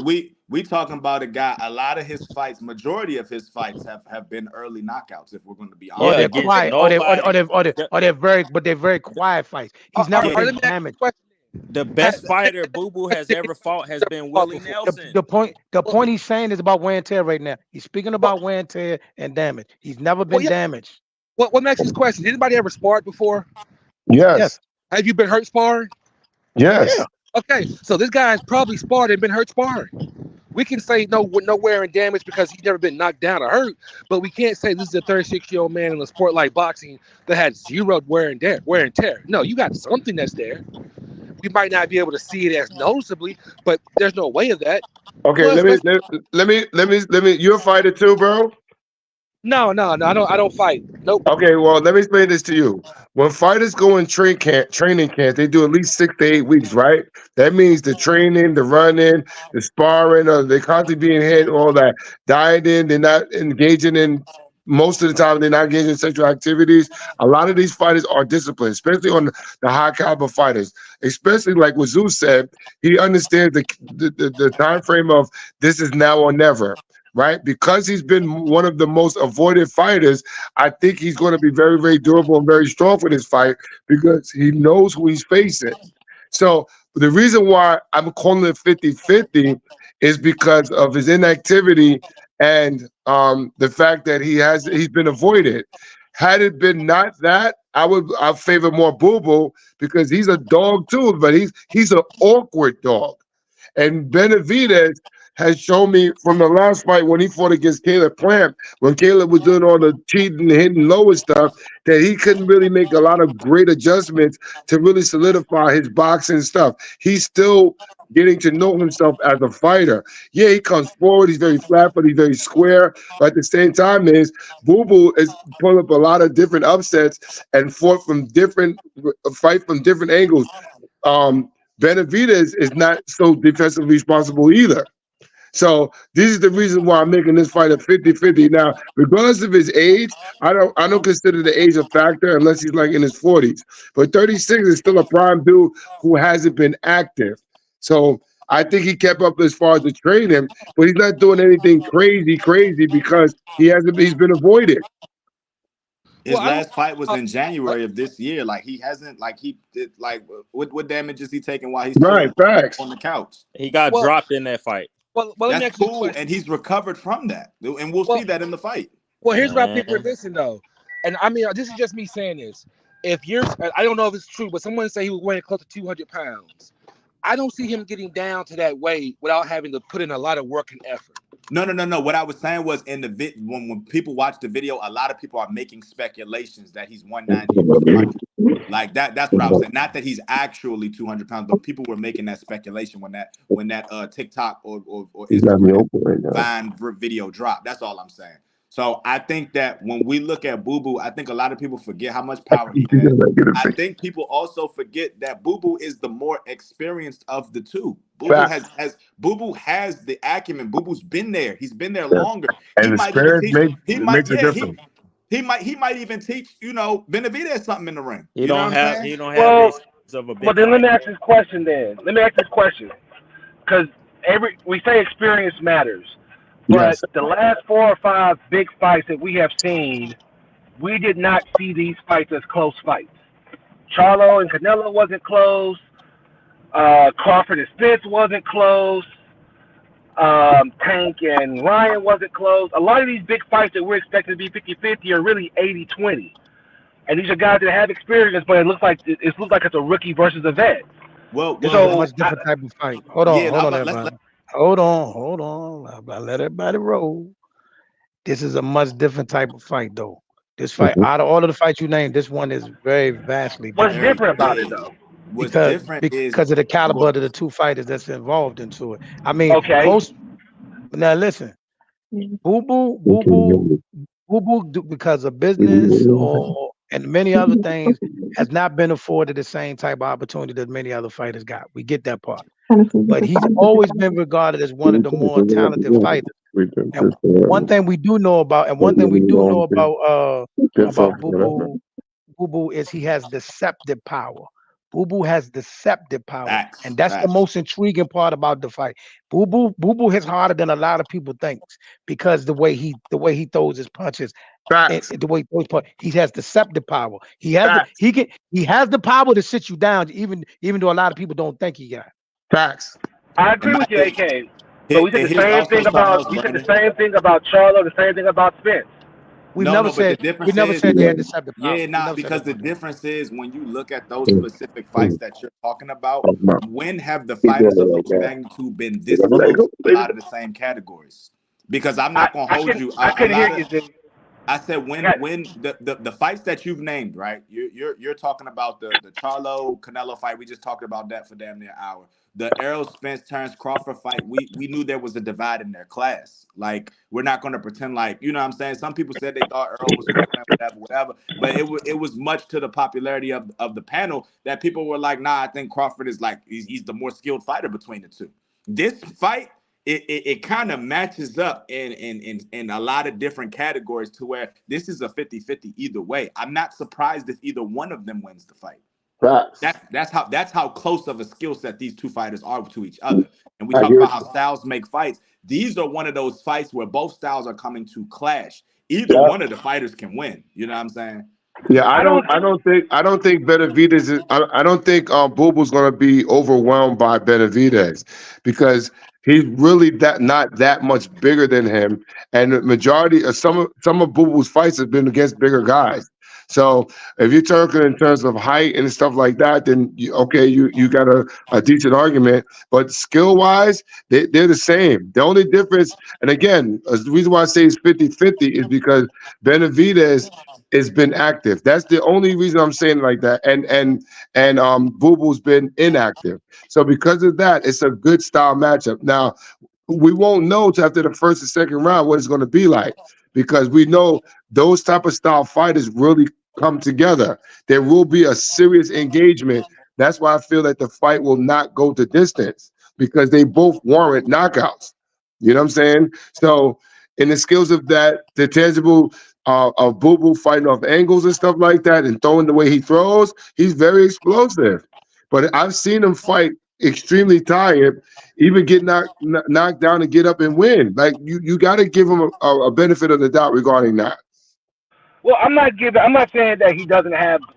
We talking about a guy. A lot of his fights, majority of his fights have been early knockouts. If we're going to be honest, Or they're quiet, or they're very quiet fights. He's never been damaged. The best fighter Boo Boo has ever fought has been Willie Nelson. The point he's saying is about wear and tear right now. He's speaking about wear and tear and damage. He's never been damaged. What makes this question? Did anybody ever sparred before? Yes. Have you been hurt sparring? Yes. Yeah. Okay, so this guy has probably sparred and been hurt sparring. We can say no wear and damage because he's never been knocked down or hurt, but we can't say this is a 36-year-old man in a sport like boxing that had zero wear and tear. No, you got something that's there. We might not be able to see it as noticeably, but there's no way of that. Okay, let me. You're a fighter too, bro? No, I don't fight. Nope. Okay, well, let me explain this to you. When fighters go in training camp, they do at least 6 to 8 weeks, right? That means the training, the running, the sparring, or they constantly being hit, all that. Dieting, they're not engaging in. Most of the time, they're not engaging in sexual activities. A lot of these fighters are disciplined, especially on the high caliber fighters. Especially like what Zues said, he understands the time frame of this is now or never. Right? Because he's been one of the most avoided fighters, I think he's going to be very, very durable and very strong for this fight because he knows who he's facing. So the reason why I'm calling it 50-50 is because of his inactivity and the fact that he's been avoided. Had it been not that, I favor more Boo Boo because he's a dog too, but he's an awkward dog. And Benavidez has shown me from the last fight when he fought against Caleb Plant, when Caleb was doing all the cheating, hitting low and stuff, that he couldn't really make a lot of great adjustments to really solidify his boxing stuff. He's still getting to know himself as a fighter. Yeah, he comes forward, he's very flat, but he's very square. But at the same time Boo Boo is pulling up a lot of different upsets and fight from different angles. Benavidez is not so defensively responsible either. So this is the reason why I'm making this fight a 50-50. Now, regardless of his age, I don't consider the age a factor unless he's like in his 40s. But 36 is still a prime dude who hasn't been active. So I think he kept up as far as the training, but he's not doing anything crazy because he's been avoided. His last fight was in January of this year. Like he hasn't, what damage is he taking while he's facts on the couch? He got dropped in that fight. Well, that's cool, and he's recovered from that, and we'll see that in the fight. Well, here's why people are listening though, and I mean, this is just me saying this. I don't know if it's true, but someone say he was weighing close to 200 pounds. I don't see him getting down to that weight without having to put in a lot of work and effort. No. What I was saying was in the when people watch the video, a lot of people are making speculations that he's 190. Like that's what I was saying. Not that he's actually 200 pounds, but people were making that speculation when that TikTok or Instagram Vine video dropped. That's all I'm saying. So I think that when we look at Boo Boo, I think a lot of people forget how much power he has. I think people also forget that Boo Boo is the more experienced of the two. Boo Boo has the acumen. Boo Boo's been there. He's been there longer. And the experience makes a difference. He might even teach, Benavidez something in the ring. He don't have of a big But then let me ask this question because we say experience matters. But the last 4 or 5 big fights that we have seen, we did not see these fights as close fights. Charlo and Canelo wasn't close. Crawford and Spence wasn't close. Tank and Ryan wasn't close. A lot of these big fights that we're expecting to be 50-50 are really 80-20. And these are guys that have experience, but it looks like it's a rookie versus a vet. Well, This is a So much different type of fight. Hold yeah, on, everybody. Hold on. I let everybody roll. This is a much different type of fight, though. This fight, out of all of the fights you named, this one is very vastly what's different different about it yeah. though? What's different is because of the caliber of the two fighters that's involved into it. I mean, Okay. close. Now listen, Boo Boo, because of business or and many other things, has not been afforded the same type of opportunity that many other fighters got. We get that part, but he's always been regarded as one of the more talented fighters. And one thing we do know about, about Boo Boo is he has deceptive power. Boo Boo has deceptive power, and that's the most intriguing part about the fight. Boo Boo hits harder than a lot of people thinks because the way he throws his punches. And Facts. the way he throws punches, he has deceptive power. He has Facts. he has the power to sit you down, even though a lot of people don't think he got. Facts. I agree with you, AK. But we said the here's same also thing something about else, Brandon. Charlo, the same thing about Spence. We've No, never but the said difference is, they had deceptive power. yeah, We not never said because that the about them. difference is when you look at those specific fights that you're talking about, when have the fighters of those magnitude been this close in a lot of the same categories? Because I'm not gonna hold you. I A couldn't hear lot you, of Ziggy. I said when the fights that you've named, right? You're talking about the Charlo Canelo fight. We just talked about that for damn near an hour. The Errol Spence Terrence Crawford fight. We knew there was a divide in their class. Like we're not going to pretend like, you know what I'm saying. Some people said they thought Earl was going to win, whatever. But it was much to the popularity of the panel that people were like, nah, I think Crawford is like he's the more skilled fighter between the two. This fight, it kind of matches up in a lot of different categories to where this is a 50-50 either way. I'm not surprised if either one of them wins the fight. Facts. That's how close of a skill set these two fighters are to each other. And we I talk get about you. how styles make fights. These are one of those fights where both styles are coming to clash. Either Yeah. one of the fighters can win. You know what I'm saying? Yeah, I don't think Benavidez is I don't think Boo Boo's gonna be overwhelmed by Benavidez because he's really not that much bigger than him. And the majority of some of Boo Boo's fights have been against bigger guys. So if you're talking in terms of height and stuff like that, then you got a decent argument. But skill wise, they're the same. The only difference, and again, the reason why I say it's 50-50 is because Benavidez has been active. That's the only reason I'm saying it like that. And Boo Boo's been inactive. So because of that, it's a good style matchup. Now, we won't know till after the first and second round what it's going to be like because we know those type of style fighters really come together. There will be a serious engagement. That's why I feel that the fight will not go to distance because they both warrant knockouts. You know what I'm saying? So in the skills of that, the tangible of Boo Boo fighting off angles and stuff like that and throwing the way he throws, he's very explosive. But I've seen him fight extremely tired, even get knocked down and get up and win. Like you got to give him a benefit of the doubt regarding that. Well, I'm not saying that he doesn't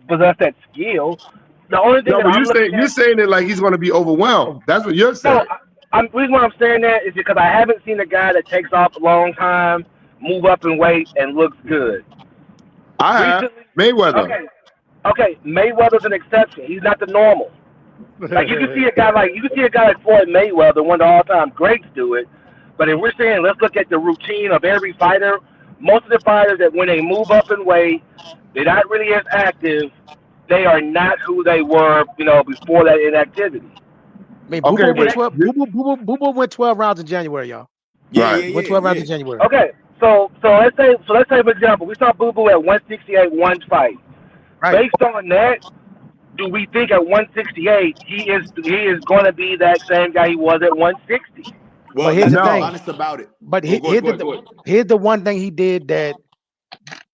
possess that skill. The only thing No, that but I'm looking you're at, saying it like he's going to be overwhelmed. That's what you're no, saying. the reason why I'm saying that is because I haven't seen a guy that takes off a long time, move up in weight, and looks good. I have Recently, Mayweather. okay, Mayweather's an exception. He's not the normal. Like you can see a guy like Floyd Mayweather, one of the all-time greats, do it. But if we're saying let's look at the routine of every fighter, most of the fighters that when they move up in weight, they're not really as active. They are not who they were, before that inactivity. I mean, Okay, but Boo Boo went 12 rounds in January, y'all. right. He went 12 rounds in January. Okay, so let's say for example, we saw Boo Boo at 168 one fight. Right. Based on that, do we think at 168 he is going to be that same guy he was at 160? Well, But here's let's the be thing. honest about it. But Go ahead. here's the one thing he did that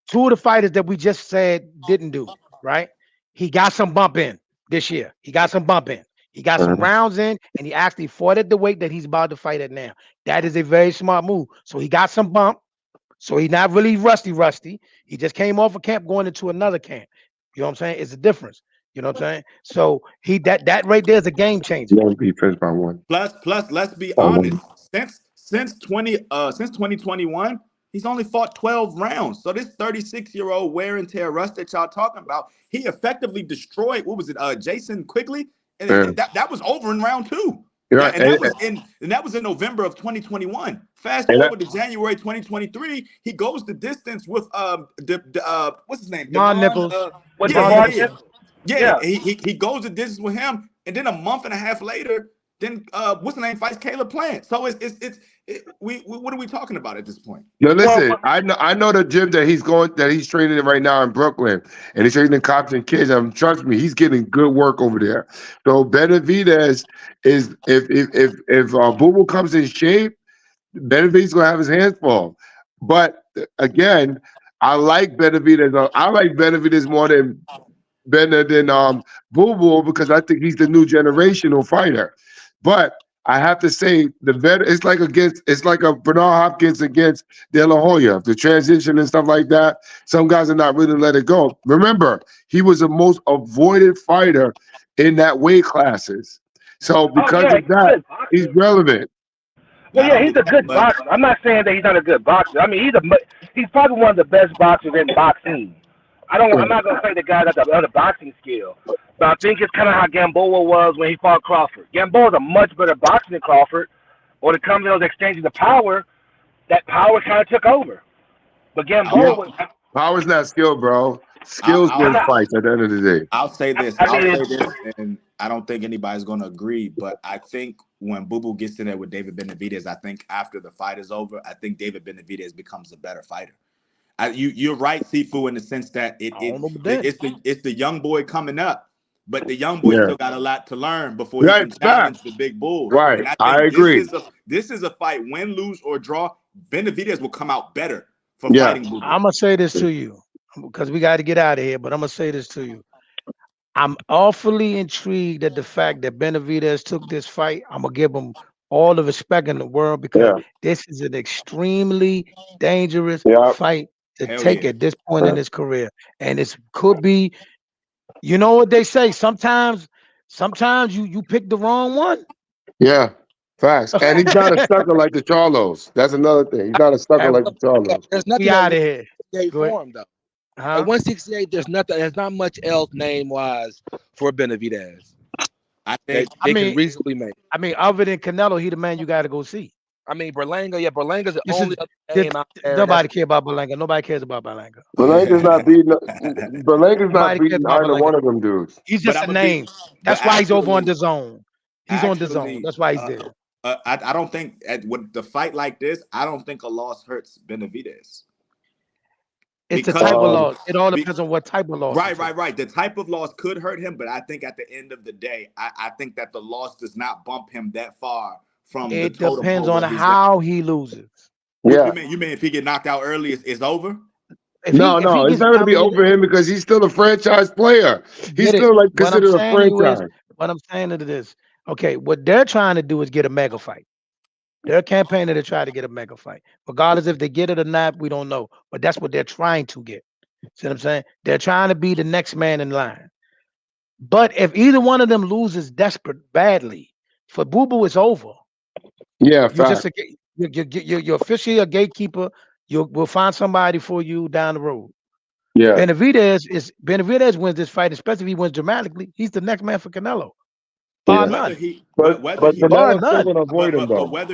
two of the fighters that we just said didn't do, right? He got some bump in this year. He got some bump in. He got some rounds in, and he actually fought at the weight that he's about to fight at now. That is a very smart move. So he got some bump. So he's not really rusty. He just came off a camp going into another camp. You know what I'm saying? It's a difference. You know what I'm saying? So that right there is a game changer. Long defense by one. Plus, let's be honest. Since 2021, he's only fought 12 rounds. So this 36-year-old wear and tear rust that y'all talking about, he effectively destroyed, what was it, Jason Quigley and that was over in round 2. Yeah, And that was in November of 2021. Fast forward to January 2023, he goes the distance with what's his name? Ron Nichols. Yeah. He goes the distance with him, and then a month and a half later, then what's the name fights Caleb Plant. So what are we talking about at this point? Yo, listen, I know the gym that he's training in right now in Brooklyn, and he's training cops and kids. Trust me, he's getting good work over there. So Benavidez is if Boo Boo comes in shape, Benavidez gonna have his hands full. But again, I like Benavidez. I like Benavidez more than Boo Boo because I think he's the new generational fighter. But I have to say it's like a Bernard Hopkins against De La Hoya, the transition and stuff like that. Some guys are not really let it go. Remember, he was the most avoided fighter in that weight classes. So because of that, he's relevant. Well, yeah, he's a good boxer. I'm not saying that he's not a good boxer. I mean, he's probably one of the best boxers in boxing. I'm not gonna say the guy got the other boxing skill, but I think it's kind of how Gamboa was when he fought Crawford. Gamboa's a much better boxer than Crawford. When it comes to those exchanges of power, that power kind of took over. But Gamboa was. Power's not skill, bro. Skills win fights at the end of the day. I'll say this, and I don't think anybody's going to agree, but I think when Boo Boo gets in there with David Benavidez, I think after the fight is over, I think David Benavidez becomes a better fighter. You're right, Cfoo, in the sense that it's the young boy coming up, but the young boy still got a lot to learn before he can challenge the big bulls. Right, and I agree. This is a fight, win, lose, or draw. Benavidez will come out better for fighting Boo Boo. I'm gonna say this to you because we got to get out of here, but I'm gonna say this to you. I'm awfully intrigued at the fact that Benavidez took this fight. I'm gonna give him all the respect in the world because this is an extremely dangerous fight to take at this point in his career, and it could be. You know what they say? Sometimes you pick the wrong one. Yeah, facts. And he's not a sucker like the Charlos. That's another thing. He's not a sucker like the Charlos. There's nothing out of here. For him though. At 168, there's not much else name wise for Benavidez. I think they can reasonably make. I mean, other than Canelo, he the man you got to go see. I mean, Berlanga. Yeah, Berlanga's the only other name out there. Nobody cares about Berlanga. Nobody cares about Berlanga. Berlanga's not beating. Berlanga's not beating either one of them dudes. He's just a name. That's why he's over on the zone. He's on the zone. That's why he's there. I don't think with the fight like this, I don't think a loss hurts Benavidez. It's a type of loss. It all depends on what type of loss. Right. The type of loss could hurt him, but I think at the end of the day, I think that the loss does not bump him that far from the total. It depends on how he loses. You mean if he get knocked out early, it's over? No, it's not going to be over him because he's still a franchise player. He's still like considered a franchise. What I'm saying is this. Okay, what they're trying to do is get a mega fight. They're campaigning to try to get a mega fight. Regardless if they get it or not, we don't know. But that's what they're trying to get. See what I'm saying? They're trying to be the next man in line. But if either one of them loses desperate badly, for Boo Boo, it's over. Yeah, you're officially a gatekeeper. We'll find somebody for you down the road. Yeah. Benavidez wins this fight, especially if he wins dramatically. He's the next man for Canelo. Whether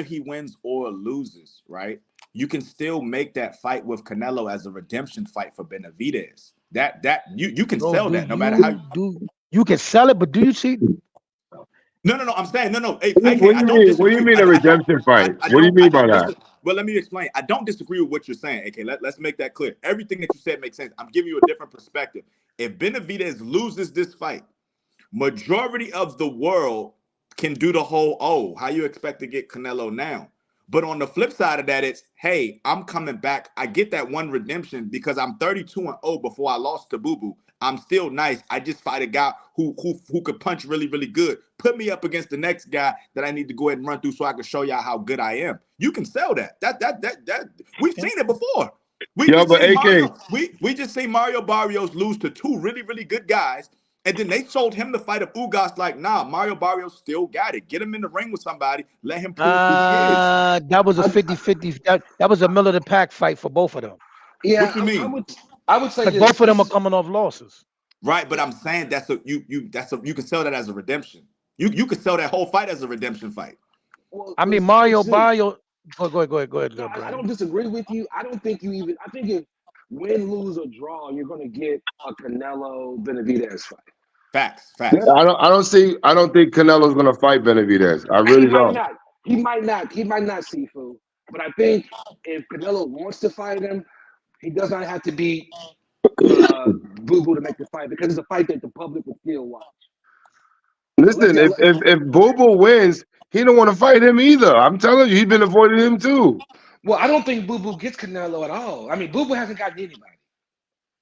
he wins or loses, right? You can still make that fight with Canelo as a redemption fight for Benavidez. That you can sell that no matter how you can sell it, but do you see? No. I'm saying no. Hey, what do you mean a redemption fight? What do you mean by that? Well, let me explain. I don't disagree with what you're saying. Okay, let's make that clear. Everything that you said makes sense. I'm giving you a different perspective. If Benavidez loses this fight, majority of the world can do the whole, how you expect to get Canelo now? But on the flip side of that, it's, hey, I'm coming back. I get that one redemption because I'm 32-0 before I lost to Boo Boo. I'm still nice. I just fight a guy who could punch really, really good. Put me up against the next guy that I need to go ahead and run through so I can show y'all how good I am. You can sell that. That we've seen it before. We just seen Mario Barrios lose to two really, really good guys. And then they sold him the fight of Ugas like, nah, Mario Barrios still got it. Get him in the ring with somebody. Let him prove who he is. That was a 50-50. That was a middle of the pack fight for both of them. Yeah, what you mean? I would say both of them are coming off losses. Right, but I'm saying you can sell that as a redemption. You could sell that whole fight as a redemption fight. Well, I mean, Mario. Go ahead. No, I don't disagree with you. I don't think you even. I think if win, lose, or draw, you're going to get a Canelo Benavidez fight. Facts. I don't think Canelo's gonna fight Benavidez. I really don't. He might not, Cfoo. But I think if Canelo wants to fight him, he does not have to beat Boo Boo to make the fight, because it's a fight that the public would still watch. Listen, if Boo Boo wins, he don't want to fight him either. I'm telling you, he's been avoiding him too. Well, I don't think Boo Boo gets Canelo at all. I mean, Boo Boo hasn't gotten anybody.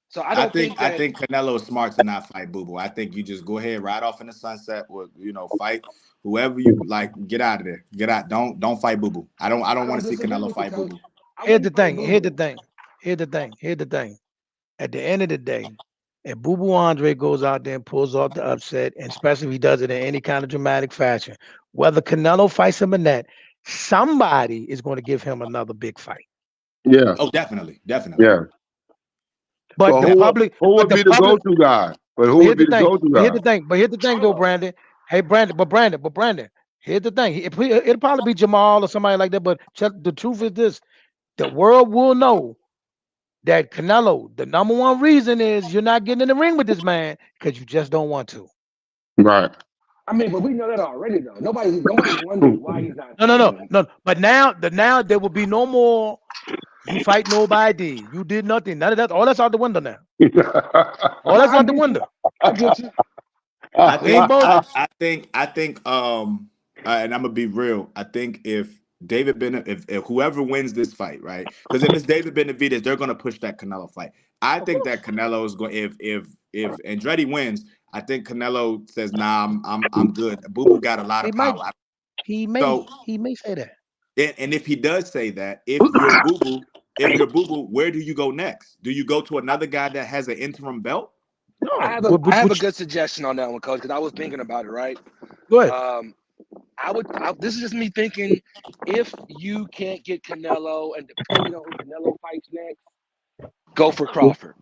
So I think Canelo is smart to not fight Boo Boo. I think you just go ahead, ride off in the sunset, or fight whoever you like. Get out of there. Get out. Don't fight Boo Boo. I don't want to see Canelo fight Boo Boo. Here's the thing. At the end of the day, if Boo Boo Andre goes out there and pulls off the upset, and especially if he does it in any kind of dramatic fashion, whether Canelo fights him or not, somebody is going to give him another big fight. Yeah. Oh, definitely. Yeah. But the public, who would be the go-to guy? But who would be the go-to guy? Here's the thing, though, Brandon. Hey, Brandon. Here's the thing. It'll probably be Jamal or somebody like that. But the truth is this: the world will know that Canelo, the number one reason is you're not getting in the ring with this man because you just don't want to. Right. I mean, but we know that already, though. Nobody wonders why he's not. No. But now there will be no more. You fight nobody. You did nothing. None of that. All that's out the window now. All that's out the window. I get you. I think, and I'm gonna be real. I think if whoever wins this fight, right? Because if it's David Benavidez, they're gonna push that Canelo fight. I think that Canelo is going. If Andretti wins, I think Canelo says, "Nah, I'm good." Boo Boo got a lot of power. He may say that. And if he does say that, if you're Boo Boo, where do you go next? Do you go to another guy that has an interim belt? No, I have a good suggestion on that one, Coach, because I was thinking about it. Right. Go ahead. This is just me thinking. If you can't get Canelo, and depending on who Canelo fights next, go for Crawford.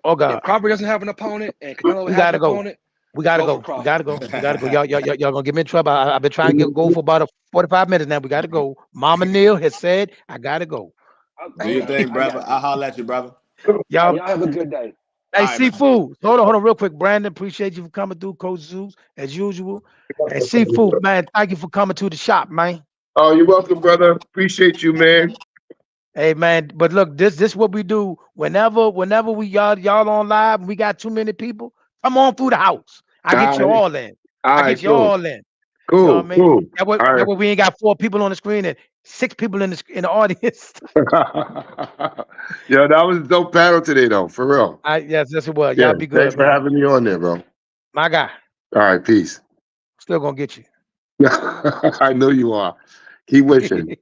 Oh God! If Crawford doesn't have an opponent and Canelo has an opponent, we gotta go. Y'all gonna get me in trouble. I've been trying to go for about 45 minutes now. We gotta go. Mama Neil has said I gotta go. Do your thing, brother. I'll holler at you, brother. Y'all have a good day. Hey, Cfoo, hold on real quick. Brandon, appreciate you for coming through, Coach Zues, as usual. And Cfoo, man, thank you for coming to the shop, man. Oh, you're welcome, brother. Appreciate you, man. Hey, man, but look, this what we do. Whenever we y'all on live and we got too many people, come on through the house. I get you all in. I get you all in. Cool, you know what I mean? cool. That way we ain't got 4 people on the screen and 6 people in the audience. Yeah, that was a dope panel today, though, for real. Yes, it was. Y'all be good. Thanks for having me on there, bro. My guy. All right, peace. Still gonna get you. I know you are. Keep wishing.